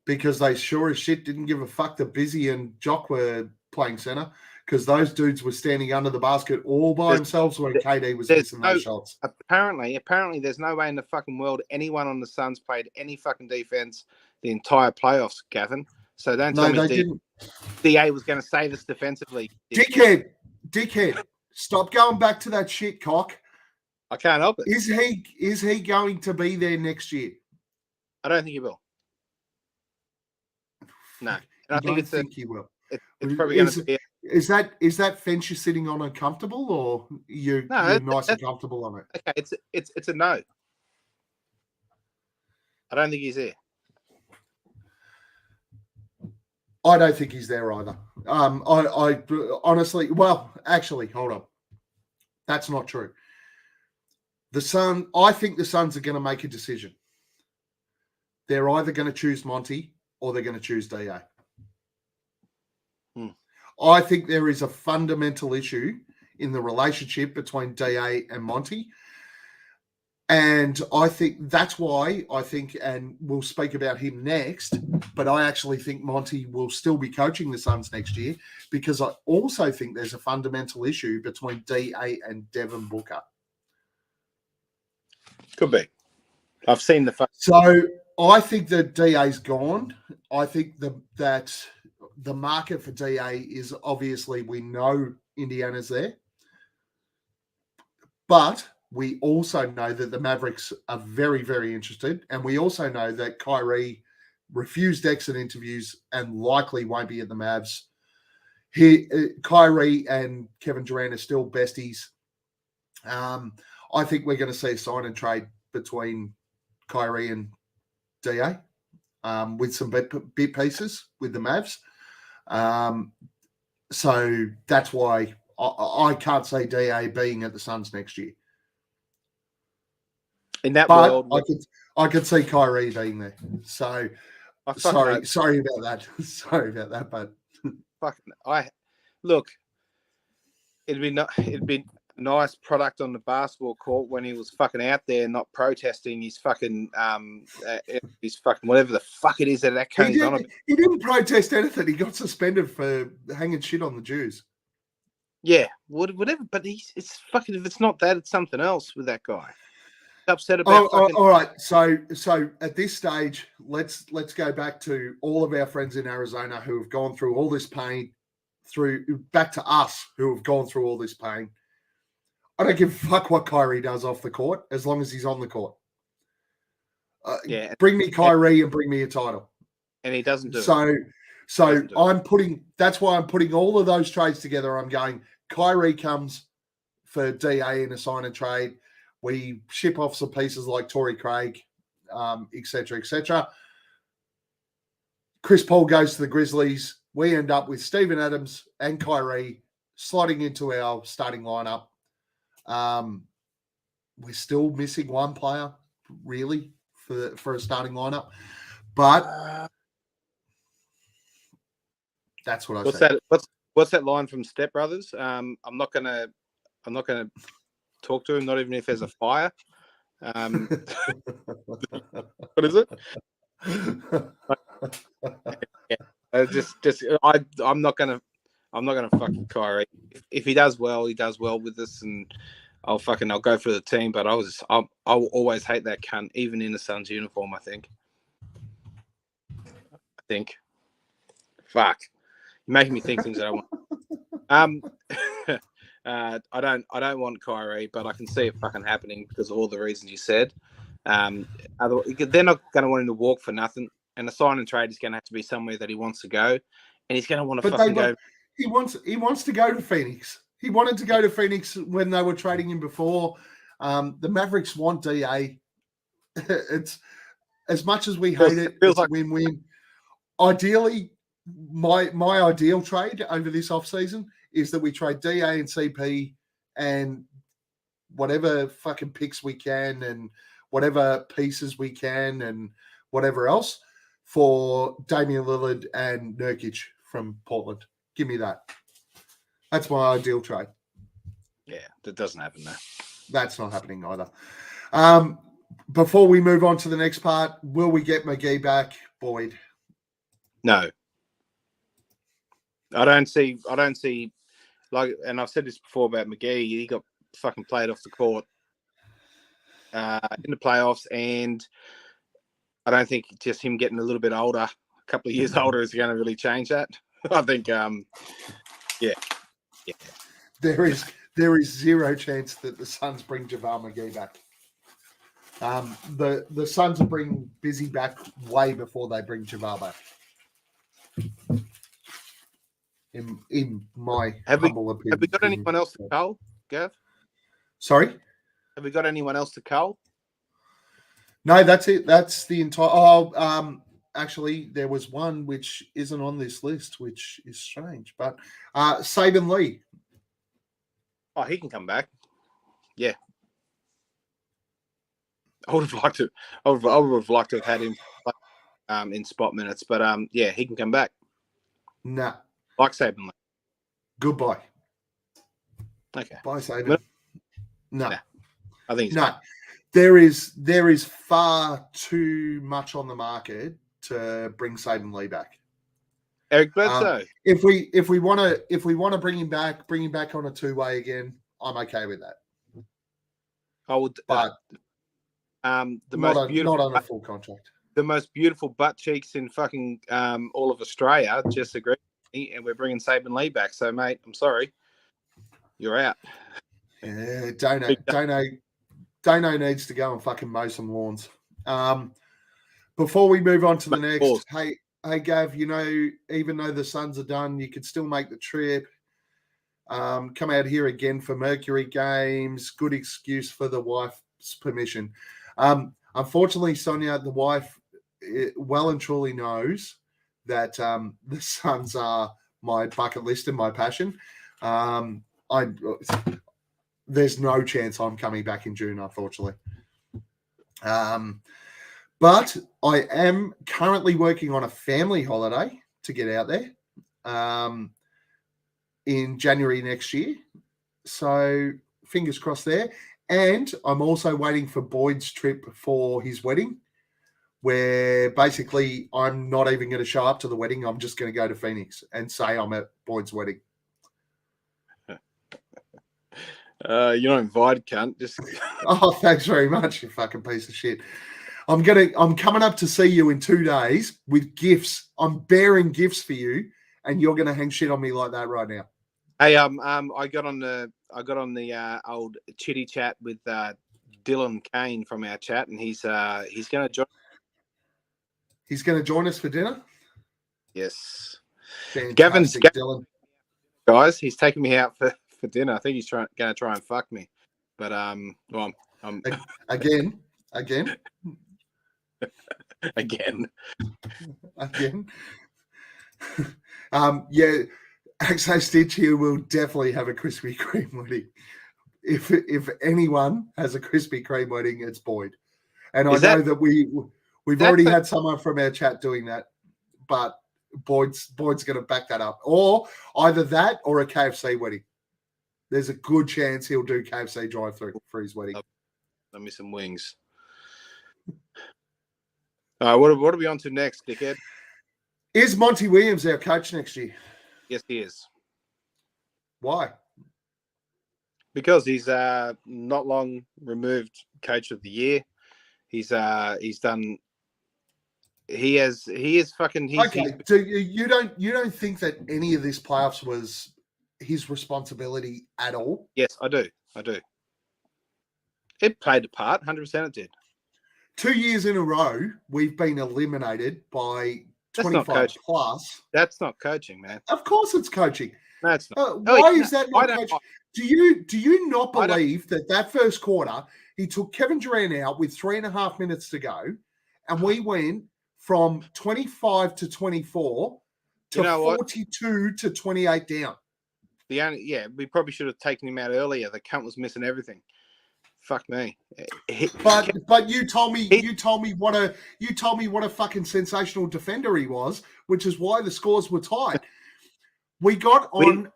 Because they sure as shit didn't give a fuck that Busy and Jock were playing center, because those dudes were standing under the basket all by themselves when KD was missing those shots. Apparently, there's no way in the fucking world anyone on the Suns played any fucking defense the entire playoffs, Gavin. So don't tell me DA was going to save us defensively. Dickhead, stop going back to that shit, cock. I can't help it. Is he going to be there next year? I don't think he will. No, and I think he will. It's probably going to be. Is that fence you're sitting on uncomfortable, or you're nice and comfortable on it? Okay, it's a no. I don't think he's there. I don't think he's there either. I honestly, actually, hold on. That's not true. I think the Suns are going to make a decision. They're either going to choose Monty or they're going to choose DA. I think there is a fundamental issue in the relationship between DA and Monty. And I think that's why and we'll speak about him next, but I actually think Monty will still be coaching the Suns next year, because I also think there's a fundamental issue between DA and Devin Booker. Could be. I've seen the... So I think that DA's gone. I think that the market for DA is obviously, we know Indiana's there, but we also know that the Mavericks are very, very interested. And we also know that Kyrie refused exit interviews and likely won't be at the Mavs. Kyrie and Kevin Durant are still besties. I think we're going to see a sign and trade between Kyrie and DA with some bit pieces with the Mavs. So that's why I can't see DA being at the Suns next year. In that world, I could see Kyrie being there. So sorry about that. Sorry about that, but it'd be nice product on the basketball court when he was fucking out there not protesting his fucking whatever the fuck it is that comes on about. He didn't protest anything. He got suspended for hanging shit on the Jews. Yeah, whatever. But it's fucking, if it's not that, it's something else with that guy. Upset about. All right. So at this stage, let's go back to all of our friends in Arizona who have gone through all this pain, back to us who have gone through all this pain. I don't give a fuck what Kyrie does off the court as long as he's on the court. Bring me Kyrie and bring me a title. And he doesn't do it. So that's why I'm putting all of those trades together. I'm going, Kyrie comes for DA in a sign and trade. We ship off some pieces like Torrey Craig, et cetera, et cetera. Chris Paul goes to the Grizzlies. We end up with Steven Adams and Kyrie slotting into our starting lineup. We're still missing one player, really, for a starting lineup. But that's what I said. What's that line from Step Brothers? I'm not gonna talk to him, not even if there's a fire. What is it? I'm not gonna fucking Kyrie. If he does well, he does well with us, and I'll go for the team. But I'll always hate that cunt, even in the Suns uniform. I think. Fuck, you're making me think things that I want. I don't want Kyrie, but I can see it fucking happening because of all the reasons you said. They're not going to want him to walk for nothing, and the sign and trade is going to have to be somewhere that he wants to go, and he's going to want to fucking go. He wants to go to Phoenix. He wanted to go to Phoenix when they were trading him before. The Mavericks want DA. It's as much as we hate it. It's like a win-win. Ideally, my ideal trade over this offseason is that we trade DA and CP and whatever fucking picks we can and whatever pieces we can and whatever else for Damian Lillard and Nurkic from Portland. Give me that. That's my ideal trade. Yeah, that doesn't happen though. That's not happening either. Before we move on to the next part, will we get McGee back, Boyd? No. I don't see like, and I've said this before about McGee. He got fucking played off the court in the playoffs, and I don't think just him getting a little bit older, a couple of years older, is going to really change that. I think, yeah. There is zero chance that the Suns bring JaVale McGee back. The Suns will bring Busy back way before they bring JaVale back. In my humble opinion. Have we got anyone else to cull, Gav? Sorry? Have we got anyone else to cull? No, that's it. That's the entire... actually, there was one which isn't on this list, which is strange. But Saban Lee. Oh, he can come back. Yeah. I would have liked to have had him in spot minutes, but yeah, he can come back. Nah. Like Saban Lee. Goodbye. Okay. Bye, Saban. No. Nah. I think he's no. There is far too much on the market to bring Saban Lee back. Eric Bledsoe. If we want to bring him back on a two-way again, I'm okay with that. I would, but not on a full contract. The most beautiful butt cheeks in fucking all of Australia just agreed with me, and we're bringing Saban Lee back. So, mate, I'm sorry, you're out. Yeah, Dono needs to go and fucking mow some lawns. Before we move on to the next, hey, Gav, even though the Suns are done, you could still make the trip. Come out here again for Mercury games. Good excuse for the wife's permission. Unfortunately, Sonia, the wife, well and truly knows that the Suns are my bucket list and my passion. There's no chance I'm coming back in June, unfortunately. But I am currently working on a family holiday to get out there in January next year. So fingers crossed there. And I'm also waiting for Boyd's trip for his wedding, where basically I'm not even going to show up to the wedding. I'm just going to go to Phoenix and say I'm at Boyd's wedding. You're not invited, cunt. Just Oh, thanks very much, you fucking piece of shit. I'm coming up to see you in 2 days with gifts. I'm bearing gifts for you, and you're going to hang shit on me like that right now. Hey, I got on the old chitty chat with Dylan Kane from our chat, and he's going to join. He's going to join us for dinner. Yes, Fantastic, Dylan. Guys, he's taking me out for dinner. I think he's going to try and fuck me, but well, I'm again. again. Again. Yeah, Axo Stitch here will definitely have a Krispy Kreme wedding. If anyone has a Krispy Kreme wedding, it's Boyd. And I know that we've already had someone from our chat doing that, but Boyd's going to back that up. Or either that or a KFC wedding. There's a good chance he'll do KFC drive-through for his wedding. Let me some wings. What are we on to next, dickhead? Is Monty Williams our coach next year? Yes, he is. Why? Because he's not long removed coach of the year. He's done. He is fucking. Okay. So you don't think that any of this playoffs was his responsibility at all? Yes, I do. It played a part. 100% it did. 2 years in a row, we've been eliminated by 25 plus. That's not coaching, man. Of course, it's coaching. No, it's not. Why is that not coaching? Do you not believe that first quarter he took Kevin Durant out with 3.5 minutes to go, and we went from 25 to 24 to 42 to 28 down? We probably should have taken him out earlier. The cunt was missing everything. Fuck me. But you told me what a fucking sensational defender he was, which is why the scores were tight. We got on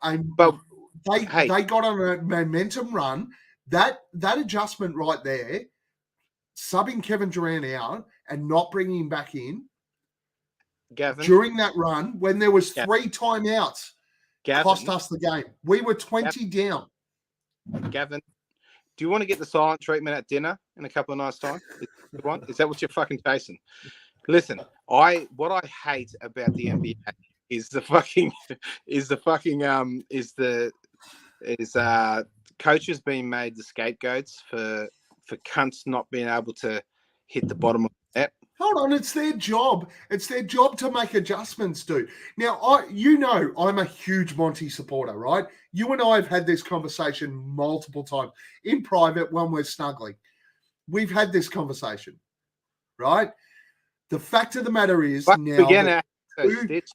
they got on a momentum run. That adjustment right there, subbing Kevin Durant out and not bringing him back in, Gavin, during that run when there was 3 timeouts, cost us the game. We were 20 down. Gavin, do you want to get the silent treatment at dinner in a couple of nights' time? Is that what you're fucking chasing? Listen, what I hate about the NBA is coaches being made the scapegoats for cunts not being able to hit the bottom of the net. Hold on, it's their job. It's their job to make adjustments, dude. Now, I'm a huge Monty supporter, right? You and I have had this conversation multiple times in private when we're snuggling. We've had this conversation, right? The fact of the matter is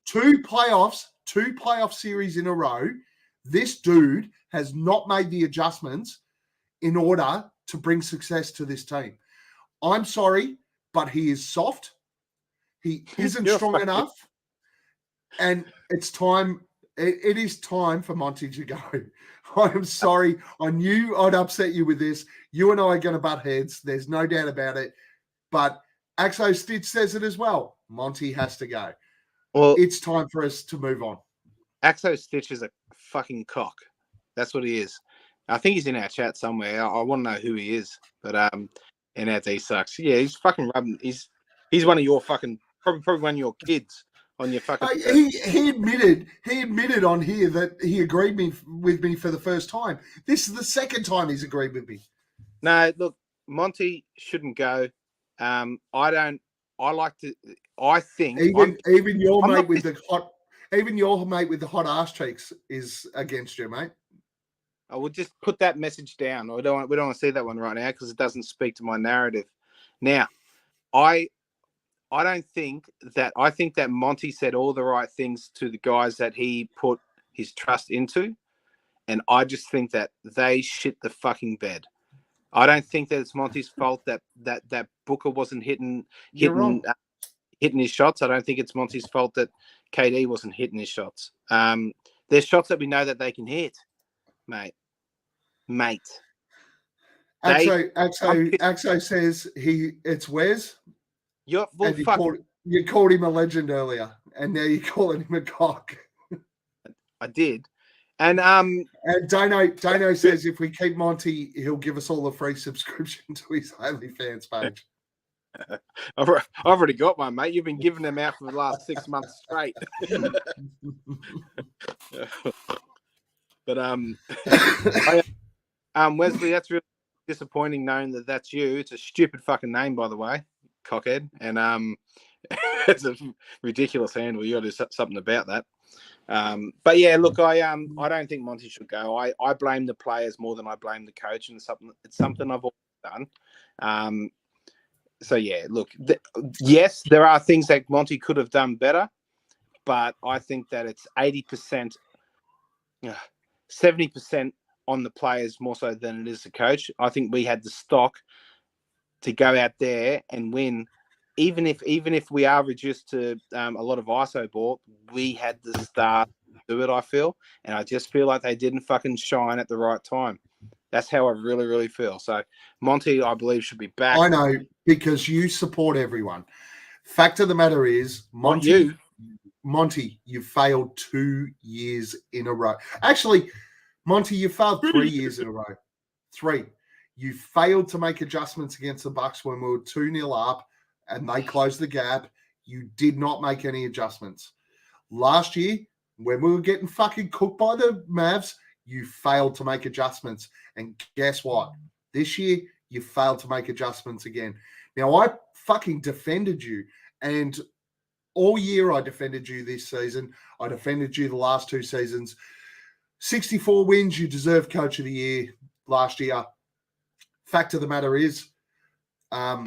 two playoff series in a row, this dude has not made the adjustments in order to bring success to this team. I'm sorry, but he is soft. He isn't strong enough. And it's time. It is time for Monty to go. I am sorry. I knew I'd upset you with this. You and I are going to butt heads. There's no doubt about it. But Axo Stitch says it as well. Monty has to go. Well, it's time for us to move on. Axo Stitch is a fucking cock. That's what he is. I think he's in our chat somewhere. I want to know who he is. But NRD sucks. Yeah, he's fucking rubbing. He's one of your fucking probably one of your kids on your fucking. He admitted on here that he agreed with me for the first time. This is the second time he's agreed with me. No, look, Monty shouldn't go. I think even your mate with the hot ass cheeks is against you, mate. I would just put that message down. We don't want to see that one right now because it doesn't speak to my narrative. Now, I think that Monty said all the right things to the guys that he put his trust into, and I just think that they shit the fucking bed. I don't think that it's Monty's fault that Booker wasn't hitting his shots. I don't think it's Monty's fault that KD wasn't hitting his shots. There's shots that we know that they can hit, mate. Axo says it's Wes. You called him a legend earlier, and now you're calling him a cock. I did. And Dano says if we keep Monty, he'll give us all a free subscription to his OnlyFans page. I've already got one, mate. You've been giving them out for the last 6 months straight. But Wesley, that's really disappointing knowing that that's you. It's a stupid fucking name, by the way, cockhead, and it's a ridiculous handle. You got to do something about that. But yeah, look, I don't think Monty should go. I blame the players more than I blame the coach, and it's something I've always done. So yeah, look, yes, there are things that Monty could have done better, but I think that it's 80%, 70% on the players more so than it is the coach. I think we had the stock to go out there and win, even if we are reduced to a lot of ISO ball, we had the start to do it. I feel, and I just feel like they didn't fucking shine at the right time. That's how I really, really feel. So Monty, I believe, should be back. I know, because you support everyone. Fact of the matter is, Monty, you failed 2 years in a row. Actually, Monty, you failed 3 years in a row. 3. You failed to make adjustments against the Bucks when we were 2-0 up and they closed the gap. You did not make any adjustments. Last year, when we were getting fucking cooked by the Mavs, you failed to make adjustments. And guess what? This year, you failed to make adjustments again. Now, I fucking defended you. And all year I defended you this season. I defended you the last 2 seasons. 64 wins, you deserve Coach of the Year last year. Fact of the matter is, I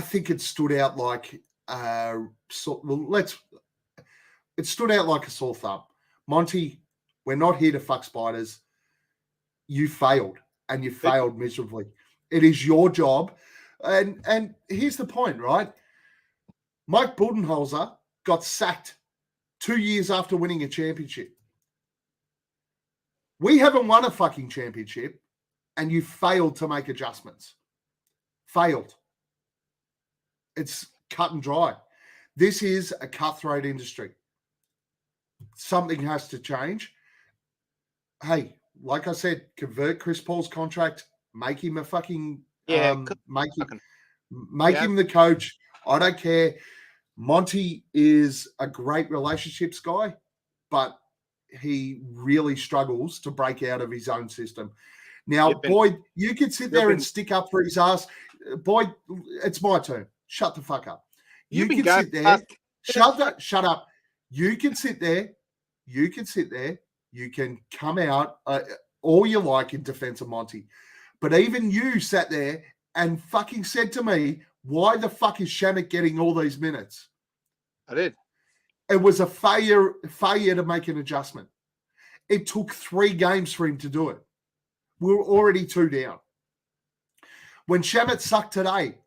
think it stood out like it stood out like a sore thumb. Monty, we're not here to fuck spiders. You failed, and you failed miserably. It is your job. And here's the point, right? Mike Budenholzer got sacked 2 years after winning a championship. We haven't won a fucking championship, and you failed to make adjustments. Failed. It's cut and dry. This is a cutthroat industry. Something has to change. Hey, like I said, convert Chris Paul's contract, make him a fucking make him the coach. I don't care. Monty is a great relationships guy, but he really struggles to break out of his own system. Now, Boyd, you can sit there and stick up for his ass. Boyd, it's my turn. Shut the fuck up. You can sit there. Shut up. You can sit there. You can come out all you like in defense of Monty. But even you sat there and fucking said to me, why the fuck is Shamrock getting all these minutes? I did. It was a failure to make an adjustment. It took 3 games for him to do it. We were already 2 down. When Shamrock sucked today,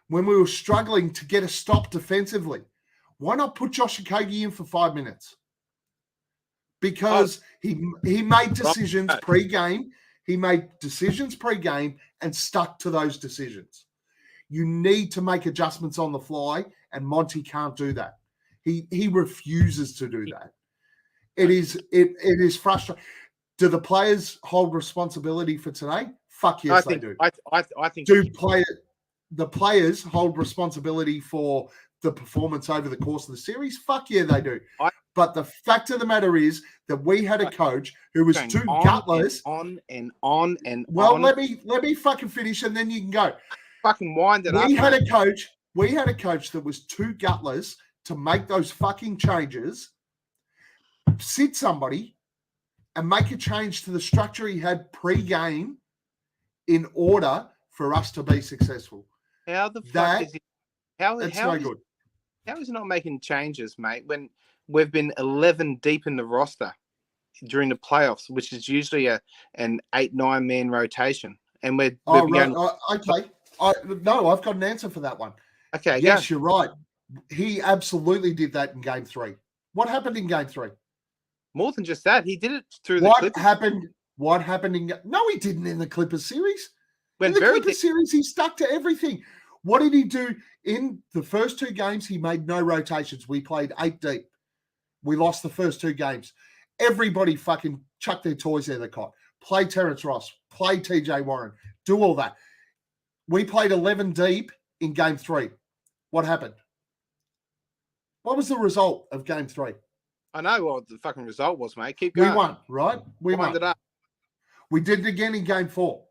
when we were struggling to get a stop defensively, why not put Josh Okogie in for 5 minutes? Because he made decisions pre-game. He made decisions pre-game and stuck to those decisions. You need to make adjustments on the fly, and Monty can't do that. He refuses to do that. It is frustrating. Do the players hold responsibility for today? Fuck yes, they do. I think the players hold responsibility for the performance over the course of the series? Fuck yeah, they do. But the fact of the matter is that we had a coach who was too gutless. On. Well, let me fucking finish, and then you can go. Fucking wind it up. We had a coach that was too gutless to make those fucking changes, sit somebody, and make a change to the structure he had pre-game in order for us to be successful. How the fuck is he? How no good. How is he not making changes, mate, when we've been 11 deep in the roster during the playoffs, which is usually an 8-9 man rotation, and we're okay. I've got an answer for that one. Okay, yes, you're right. He absolutely did that in Game 3. What happened in Game 3? More than just that, he did it through the Clippers. What happened No, he didn't in the Clippers series. In the Clippers series, he stuck to everything. What did he do in the first 2 games? He made no rotations. We played 8 deep. We lost the first 2 games. Everybody fucking chucked their toys out of the cot. Play Terrence Ross. Play TJ Warren. Do all that. We played 11 deep in Game 3. What happened? What was the result of Game 3? I know what the fucking result was, mate. Keep going. We won, right? We won. It up. We did it again in Game 4.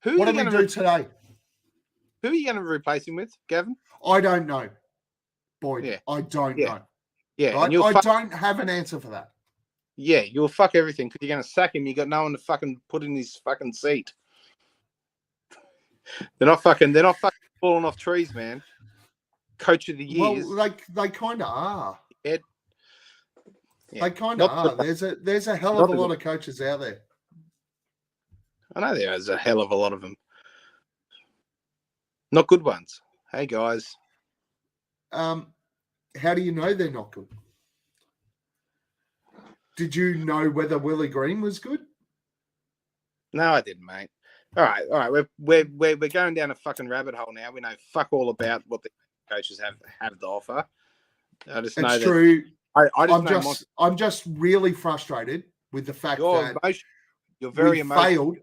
What did we do today? Who are you going to replace him with, Gavin? I don't know, Boyd. Yeah. I don't know. Yeah, right? I don't have an answer for that. Yeah, you'll fuck everything because you're going to sack him. You got no one to fucking put in his fucking seat. They're not fucking falling off trees, man. Coach of the years. Well, they kind of are. Ed. They kind of are. There's a hell of a lot of coaches out there. I know there's a hell of a lot of them. Not good ones. Hey, guys. How do you know they're not good? Did you know whether Willie Green was good? No, I didn't, mate. All right. We're going down a fucking rabbit hole now. We know fuck all about what the coaches have to offer. I just know it's that. True. I'm just really frustrated with the fact that you're very emotional. Failed.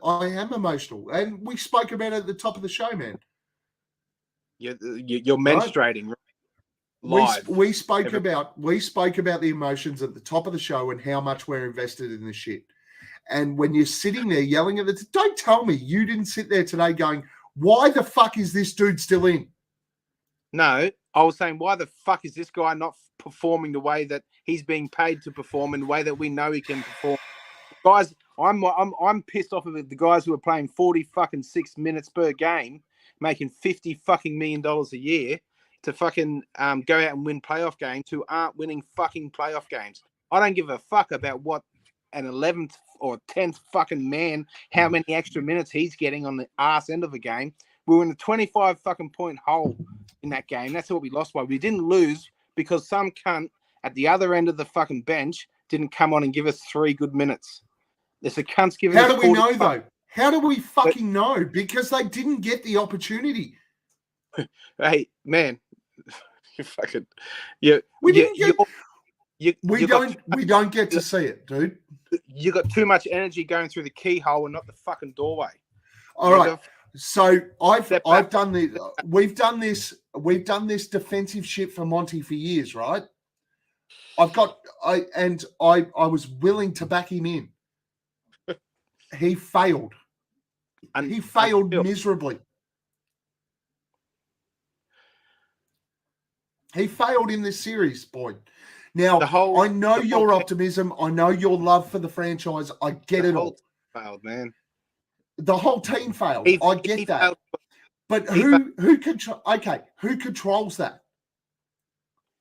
I am emotional, and we spoke about it at the top of the show, man. You're menstruating. Right? Live. We spoke about the emotions at the top of the show and how much we're invested in this shit. And when you're sitting there yelling at don't tell me you didn't sit there today going, why the fuck is this dude still in? No, I was saying, why the fuck is this guy not performing the way that he's being paid to perform in the way that we know he can perform? Guys, I'm pissed off of the guys who are playing 46 minutes per game, making $50 fucking million a year to fucking go out and win playoff games who aren't winning fucking playoff games. I don't give a fuck about what an 11th or 10th fucking man, how many extra minutes he's getting on the arse end of the game. We were in a 25 fucking point hole in that game. That's what we lost by. We didn't lose because some cunt at the other end of the fucking bench didn't come on and give us 3 good minutes. There's a cunt's giving us. How do we know, though? How do we fucking know? Because they didn't get the opportunity. Hey, man. You fucking... We don't get to see it, dude. You got too much energy going through the keyhole and not the fucking doorway. All right. So I've done this. We've done this defensive shit for Monty for years, right? I was willing to back him in. He failed. And he failed miserably. He failed in this series, boy. Now, I know your optimism. I know your love for the franchise. I get it all. Failed, man. The whole team failed. I get that. Failed. But who controls that?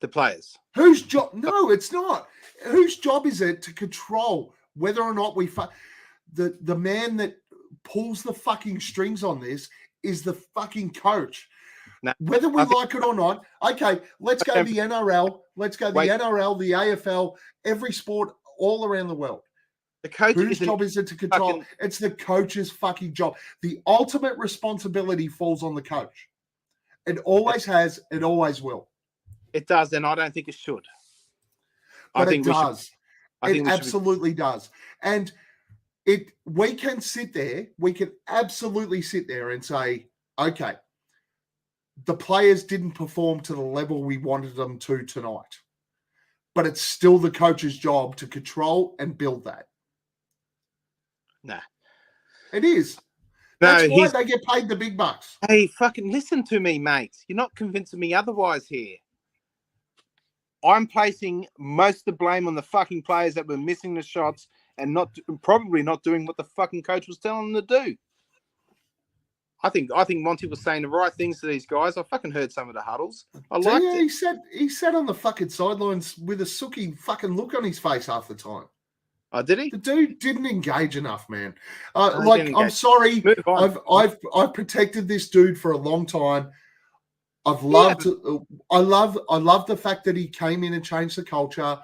The players. Whose job? No, it's not. Whose job is it to control whether or not we the man that pulls the fucking strings on this is the fucking coach. No, whether we like it or not, okay, let's go the NRL. Let's go the NRL, the AFL, every sport all around the world. The coach whose job is it to control? It's the coach's fucking job. The ultimate responsibility falls on the coach. It always has. It always will. It does, and I don't think it should. But it does. It absolutely does. And we can sit there. We can absolutely sit there and say, okay, the players didn't perform to the level we wanted them to tonight. But it's still the coach's job to control and build that. Nah. It is. That's why they get paid the big bucks. Hey, fucking listen to me, mate. You're not convincing me otherwise here. I'm placing most of the blame on the fucking players that were missing the shots and probably not doing what the fucking coach was telling them to do. I think Monty was saying the right things to these guys. I fucking heard some of the huddles. I liked it. He sat on the fucking sidelines with a sooky fucking look on his face half the time. Oh, did he? The dude didn't engage enough, man. I'm sorry. I've protected this dude for a long time. I love the fact that he came in and changed the culture.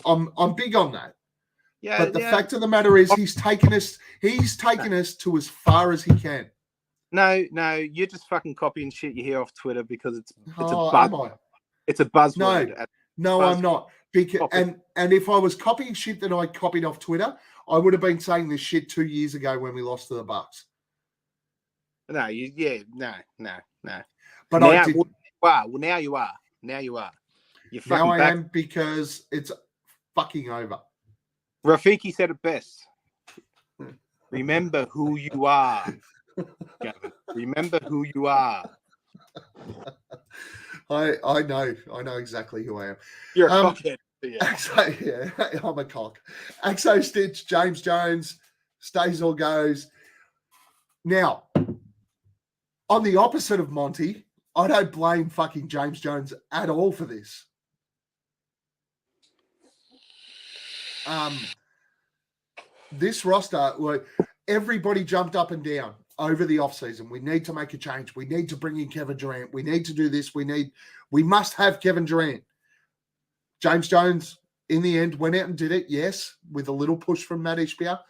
I'm big on that. Yeah. But the fact of the matter is he's taken us to as far as he can. No, you're just fucking copying shit you hear off Twitter because it's a buzz. It's a buzzword. No, I'm not. Because and if I was copying shit that I copied off Twitter, I would have been saying this shit 2 years ago when we lost to the Bucks. No. But now, I did. Well, now you are. You're fucking now I am because it's fucking over. Rafiki said it best. Remember who you are, Gavin. Remember who you are. I know exactly who I am. You're a cockhead. Yeah, I'm a cock. Axo Stitch, James Jones, stays or goes. Now, On the opposite of Monty, I don't blame fucking James Jones at all for this. This roster, like, everybody jumped up and down over the offseason. We need to make a change. We need to bring in Kevin Durant. We need to do this. We must have Kevin Durant. James Jones, in the end, went out and did it, yes, with a little push from Matt Ishbia,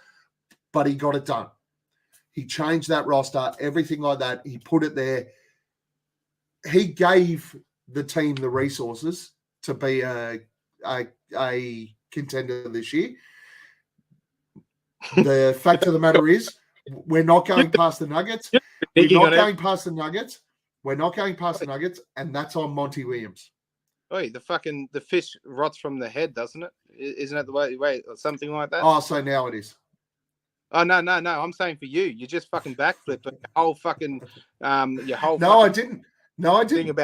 but he got it done. He changed that roster, everything like that. He put it there. He gave the team the resources to be a contender this year. The fact of the matter is, we're not going past the Nuggets. We're not going past the Nuggets. We're not going past the Nuggets, and that's on Monty Williams. Oh, the fish rots from the head, doesn't it? Isn't that the way or something like that? Oh, so now it is. Oh no! I'm saying for you, you just fucking backflipped your whole fucking your whole. No, I didn't. No, I didn't.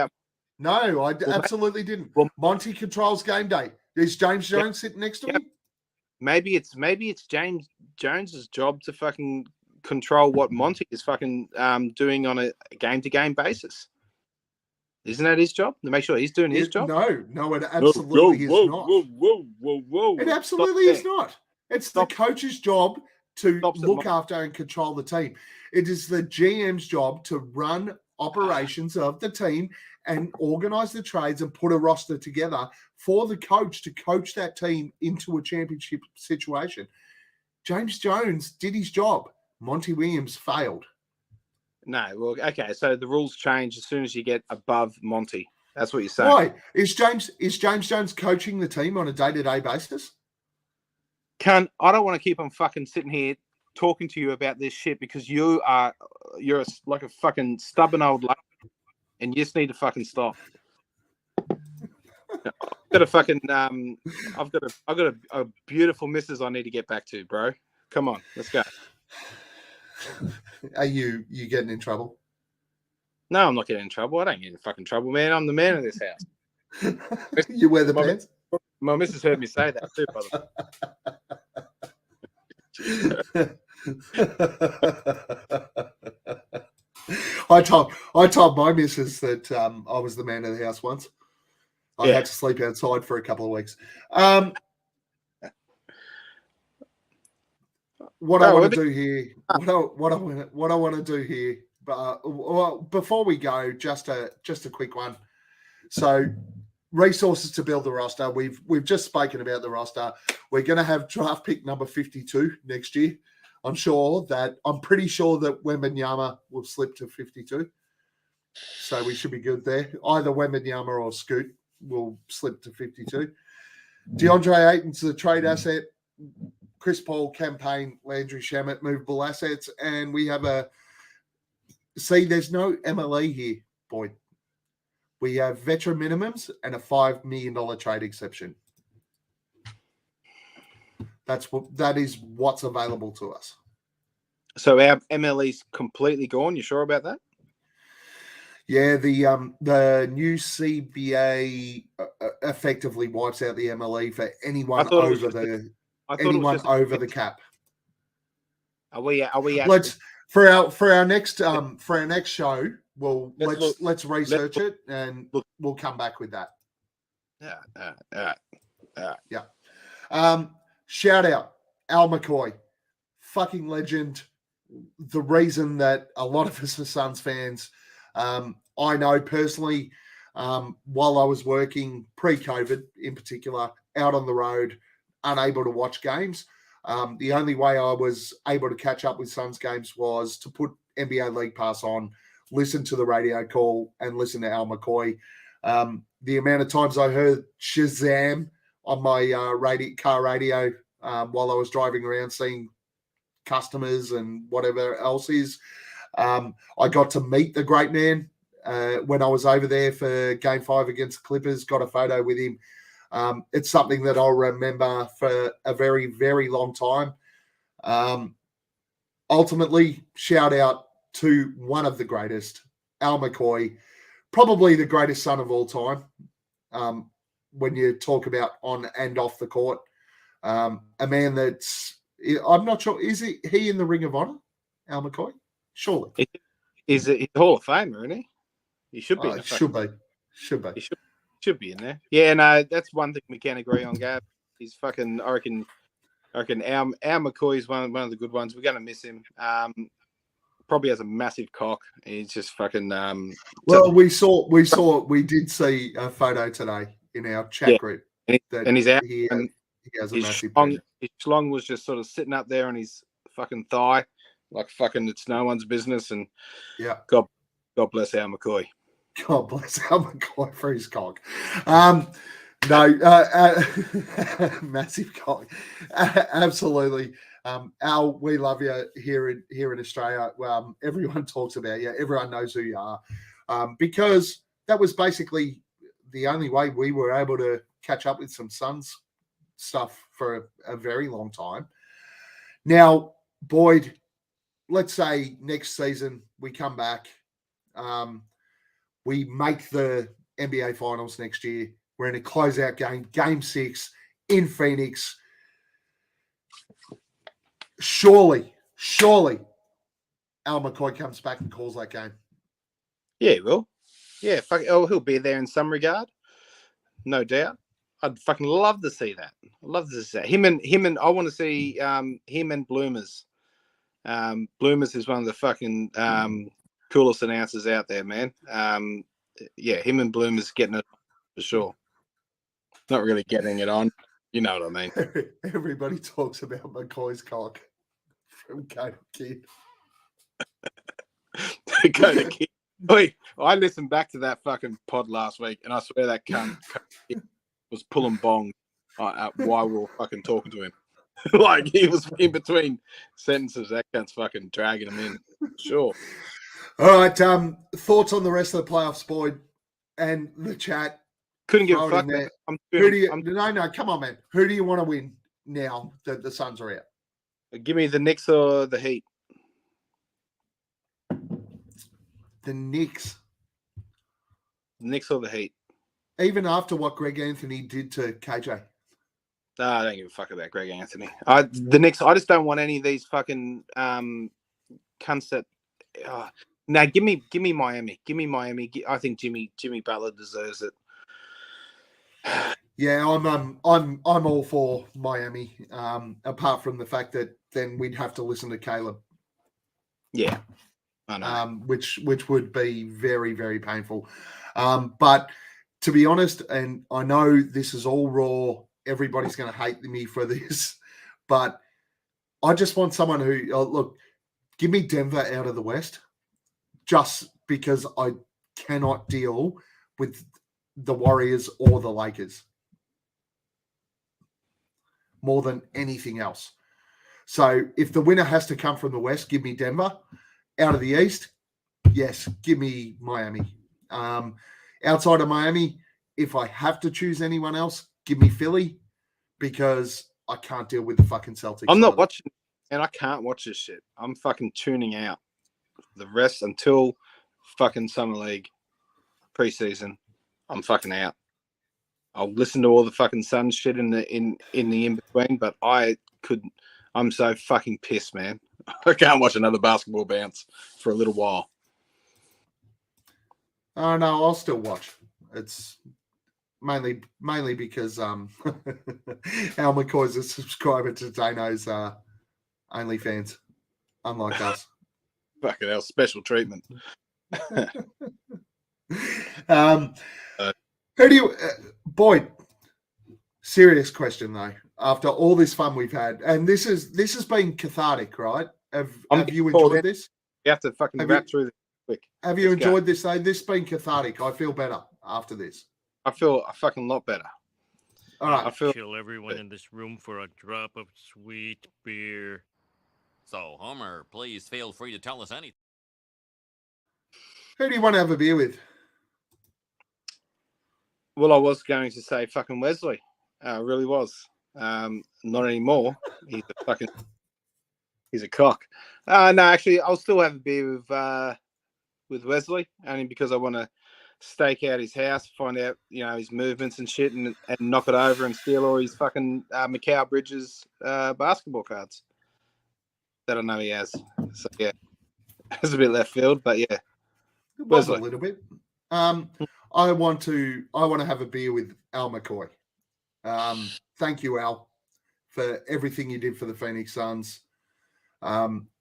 No, I absolutely didn't. Monty controls game day. Is James Jones sitting next to me? Maybe it's James Jones's job to fucking control what Monty is fucking doing on a game-to-game basis. Isn't that his job? To make sure he's doing his job? No, it absolutely is not. Whoa. It absolutely is not. It's the coach's job to look after and control the team. It is the GM's job to run operations of the team and organize the trades and put a roster together for the coach to coach that team into a championship situation. James Jones did his job. Monty Williams failed. No, well, okay. So the rules change as soon as you get above Monty. That's what you're saying. Why? Is James Jones coaching the team on a day-to-day basis? I don't want to keep on fucking sitting here talking to you about this shit because you're like a fucking stubborn old lady and you just need to fucking stop. I've got a fucking I've got a beautiful missus I need to get back to, bro. Come on, let's go. Are you getting in trouble? No, I'm not getting in trouble. I don't get in fucking trouble, man. I'm the man of this house. You wear the pants? My missus heard me say that too, brother. I told my missus that I was the man of the house once. I had to sleep outside for a couple of weeks. What I want to do here, but before we go, just a quick one. So, resources to build the roster. We've just spoken about the roster. We're going to have draft pick number 52 next year. I'm pretty sure that Wembanyama will slip to 52. So we should be good there. Either Wembanyama or Scoot will slip to 52. DeAndre Ayton's the trade asset. Chris Paul, campaign, Landry Shamet, movable assets. And we have there's no MLE here, Boyd. We have veteran minimums and a $5 million trade exception. That is what's available to us. So our MLE's completely gone. You sure about that? Yeah, the new CBA effectively wipes out the MLE for anyone over the cap. Are we? Let's for our next show. Well, let's research it and we'll come back with that. Yeah. Shout out Al McCoy, fucking legend. The reason that a lot of us are Suns fans, I know personally, while I was working pre-COVID in particular, out on the road, unable to watch games. The only way I was able to catch up with Suns games was to put NBA League Pass on, listen to the radio call, and listen to Al McCoy. The amount of times I heard Shazam on my car radio while I was driving around seeing customers and whatever else is. I got to meet the great man when I was over there for Game 5 against the Clippers, got a photo with him. It's something that I'll remember for a very, very long time. Ultimately, shout out to one of the greatest, Al McCoy, probably the greatest son of all time. When you talk about on and off the court, a man that's, I'm not sure, is he in the Ring of Honor, Al McCoy? Surely. He's a Hall of Famer, isn't he? He should be. Oh, should be. He should be in there. Yeah, no, that's one thing we can agree on, Gav. He's fucking. I reckon our McCoy's one of the good ones. We're gonna miss him. Probably has a massive cock. He's just fucking. Well, we did see a photo today in our chat group. And he's out. He has a massive his schlong was just sort of sitting up there on his fucking thigh, like fucking it's no one's business. And yeah, God bless Al McCoy. God bless Al McCoy for his cock. Massive cock. Absolutely. Al, we love you here in Australia. Everyone talks about you. Everyone knows who you are. Because that was basically the only way we were able to catch up with some Suns stuff for a very long time. Now, Boyd, let's say next season we come back. We make the NBA Finals next year. We're in a closeout game, Game 6 in Phoenix. Surely, Al McCoy comes back and calls that game. Yeah, he will. Yeah, he'll be there in some regard, no doubt. I'd fucking love to see that. Him and I want to see him and Bloomers. Bloomers is one of the fucking coolest announcers out there, man. Yeah, him and Bloomers getting it for sure. Not really getting it on. You know what I mean. Everybody talks about McCoy's cock from Coda Kid. Coda Kid. Wait, I listened back to that fucking pod last week, and I swear that cunt was pulling bong while we were fucking talking to him. Like he was in between sentences. That cunt's fucking dragging him in. Sure. All right. Thoughts on the rest of the playoffs, Boyd, and the chat. Couldn't give a fuck. No, come on, man. Who do you want to win now that the Suns are out? Give me the Knicks or the Heat. The Knicks. Knicks or the Heat. Even after what Greg Anthony did to KJ. I don't give a fuck about Greg Anthony. The Knicks. I just don't want any of these fucking cunts that. No, give me Miami. Give me Miami. I think Jimmy Butler deserves it. Yeah, I'm all for Miami. Apart from the fact that then we'd have to listen to Caleb. Yeah, I know. Which would be very, very painful. But to be honest, and I know this is all raw. Everybody's going to hate me for this, but I just want someone who look. Give me Denver out of the West, just because I cannot deal with the Warriors or the Lakers more than anything else. So if the winner has to come from the West, give me Denver. Out of the East, yes, give me Miami. Outside of Miami, if I have to choose anyone else, give me Philly, because I can't deal with the fucking Celtics. I'm not watching, and I can't watch this shit. I'm fucking tuning out the rest until fucking Summer League preseason. I'm fucking out. I'll listen to all the fucking Suns shit in the in between, but I'm so fucking pissed, man. I can't watch another basketbal bounce for a little while. Oh no, I'll still watch. It's mainly because Al McCoy's a subscriber to Dano's OnlyFans, unlike us. Fucking hell, special treatment. Who do you, Boyd? Serious question though. After all this fun we've had, and this has been cathartic, right? Have you enjoyed this? You have to fucking wrap through this quick. Have you enjoyed this though? This has been cathartic. I feel better after this. I feel a fucking lot better. All right. I feel everyone in this room for a drop of sweet beer. So, Homer, please feel free to tell us anything. Who do you want to have a beer with? Well, I was going to say fucking Wesley. I really was. Not anymore. He's a cock. No, actually, I'll still have a beer with Wesley, only because I want to stake out his house, find out, his movements and shit, and knock it over and steal all his fucking Macau Bridges basketball cards that I know he has. So yeah, That's a bit left field, but yeah. It was a Wesley. little bit. I want to have a beer with Al McCoy. Thank you, Al, for everything you did for the Phoenix Suns.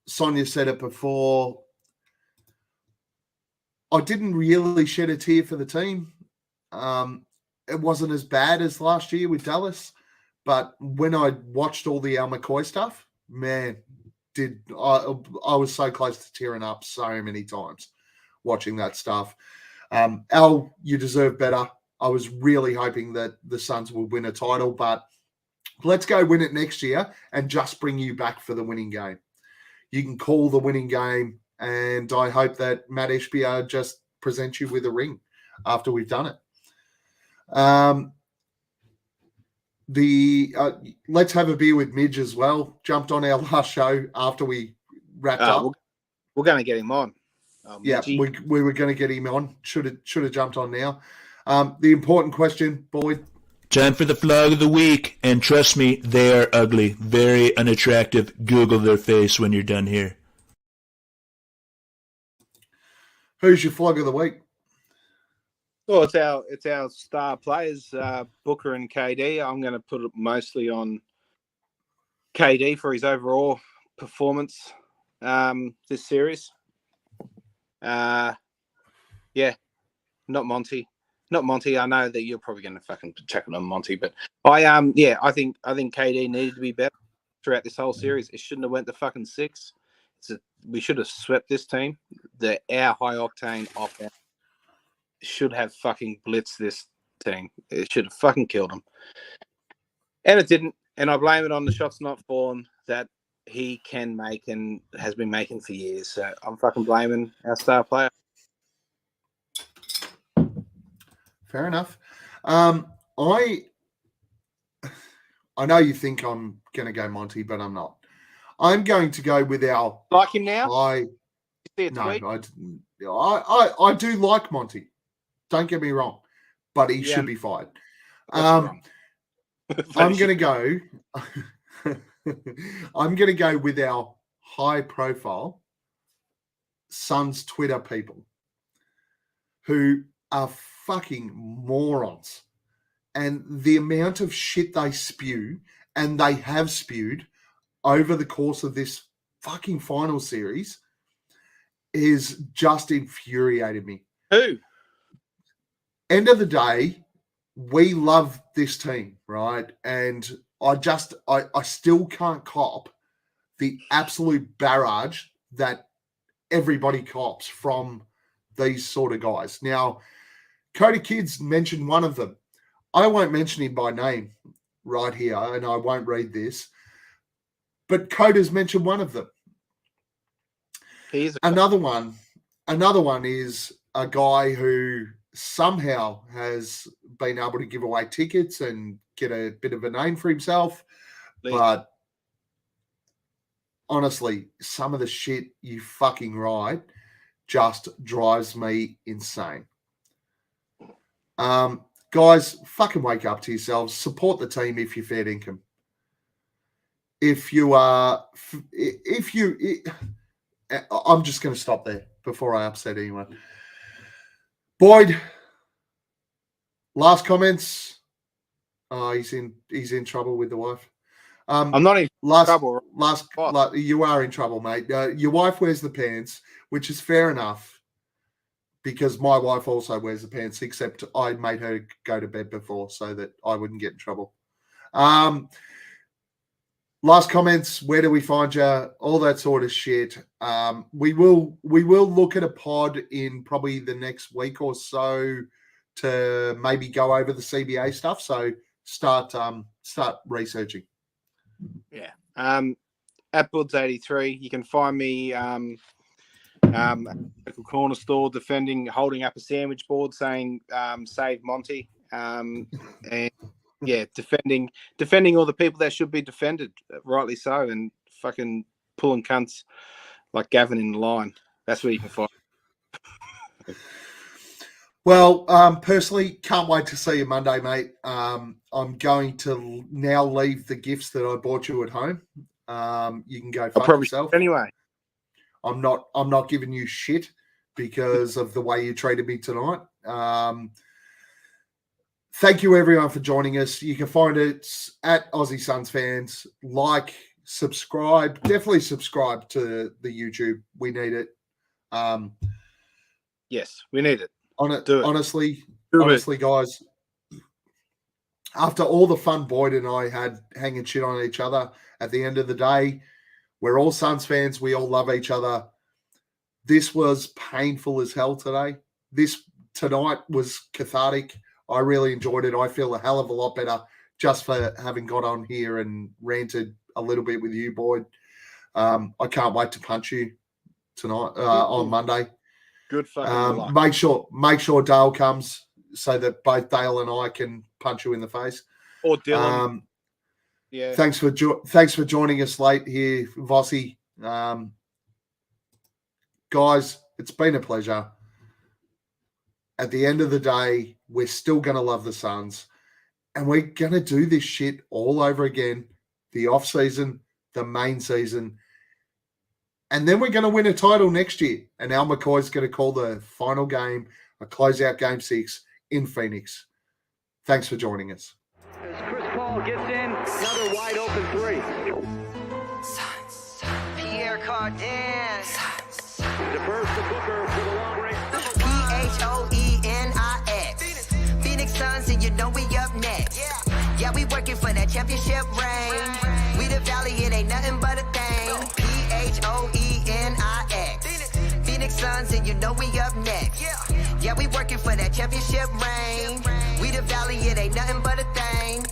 Sonia said it before. I didn't really shed a tear for the team. It wasn't as bad as last year with Dallas, but when I watched all the Al McCoy stuff, man, I was so close to tearing up so many times watching that stuff. Al, you deserve better. I was really hoping that the Suns would win a title, but let's go win it next year and just bring you back for the winning game. You can call the winning game, and I hope that Matt Ishbia just presents you with a ring after we've done it. Let's have a beer with Midge as well. Jumped on our last show after we wrapped up. We're going to get him on. Yeah, we were going to get him on. Should have jumped on now. The important question, Boyd. Time for the flog of the week, and trust me, they are ugly, very unattractive. Google their face when you're done here. Who's your flog of the week? Well, it's our star players, Booker and KD. I'm going to put it mostly on KD for his overall performance this series. Not Monty. Not Monty. I know that you're probably going to fucking check it on Monty, but I think KD needed to be better throughout this whole series. It shouldn't have went to fucking 6. We should have swept this team. Our high octane offense should have fucking blitzed this team. It should have fucking killed them, and it didn't. And I blame it on the shots not fallen that he can make and has been making for years. So I'm fucking blaming our star player. Fair enough. I know you think I'm going to go Monty, but I'm not. I'm going to go with our Like him now? I do like Monty. Don't get me wrong, but he should be fired. I'm going to go. I'm going to go with our high-profile Suns Twitter people who are fucking morons, and the amount of shit they spew, and they have spewed over the course of this fucking final series, is just infuriated me. Who? End of the day, we love this team, right? And I still can't cop the absolute barrage that everybody cops from these sort of guys. Now, Cody Kids mentioned one of them. I won't mention him by name right here, and I won't read this, but Coda's mentioned one of them. Another one is a guy who somehow has been able to give away tickets and get a bit of a name for himself. But honestly, some of the shit you fucking write just drives me insane. Guys, fucking wake up to yourselves. Support the team if you're fair income. I'm just going to stop there before I upset anyone. Boyd, last comments. Oh, he's in trouble with the wife. I'm not in trouble. You are in trouble, mate. Your wife wears the pants, which is fair enough, because my wife also wears the pants, except I made her go to bed before so that I wouldn't get in trouble. Last comments, where do we find you? All that sort of shit. We will look at a pod in probably the next week or so to maybe go over the CBA stuff. So start researching. Yeah. At Buds83, you can find me at the corner store holding up a sandwich board saying save Monty. And yeah, defending all the people that should be defended, rightly so, and fucking pulling cunts like Gavin in the line. That's where you can find. Well, personally, can't wait to see you Monday, mate. I'm going to now leave the gifts that I bought you at home. You can go fuck yourself. Anyway. I'm not giving you shit because of the way you treated me tonight. Thank you everyone for joining us. You can find it at Aussie Suns Fans. Like, subscribe, definitely subscribe to the YouTube. We need it. Yes, we need it. Honestly, guys, after all the fun Boyd and I had hanging shit on each other, at the end of the day, we're all Suns fans. We all love each other. This was painful as hell today. Tonight was cathartic. I really enjoyed it. I feel a hell of a lot better just for having got on here and ranted a little bit with you, Boyd. I can't wait to punch you tonight on Monday. Good fucking luck. Make sure Dale comes so that both Dale and I can punch you in the face. Or Dylan. Yeah. Thanks for joining us late here, Vossi. Guys, it's been a pleasure. At the end of the day, we're still going to love the Suns, and we're going to do this shit all over again. The off season, the main season, and then we're going to win a title next year. And Al McCoy's going to call the final game, a closeout game 6 in Phoenix. Thanks for joining us. As Chris Paul gets in, another wide open 3. Pierre Cardin. Defers to Booker for the long range. Phoenix. Phoenix Suns, and you know we up next. Yeah, we working for that championship ring. We the Valley, it ain't nothing but a thing. Phoenix. Phoenix Suns, and you know we up next. Yeah, we working for that championship ring. We the Valley, it ain't nothing but a thing.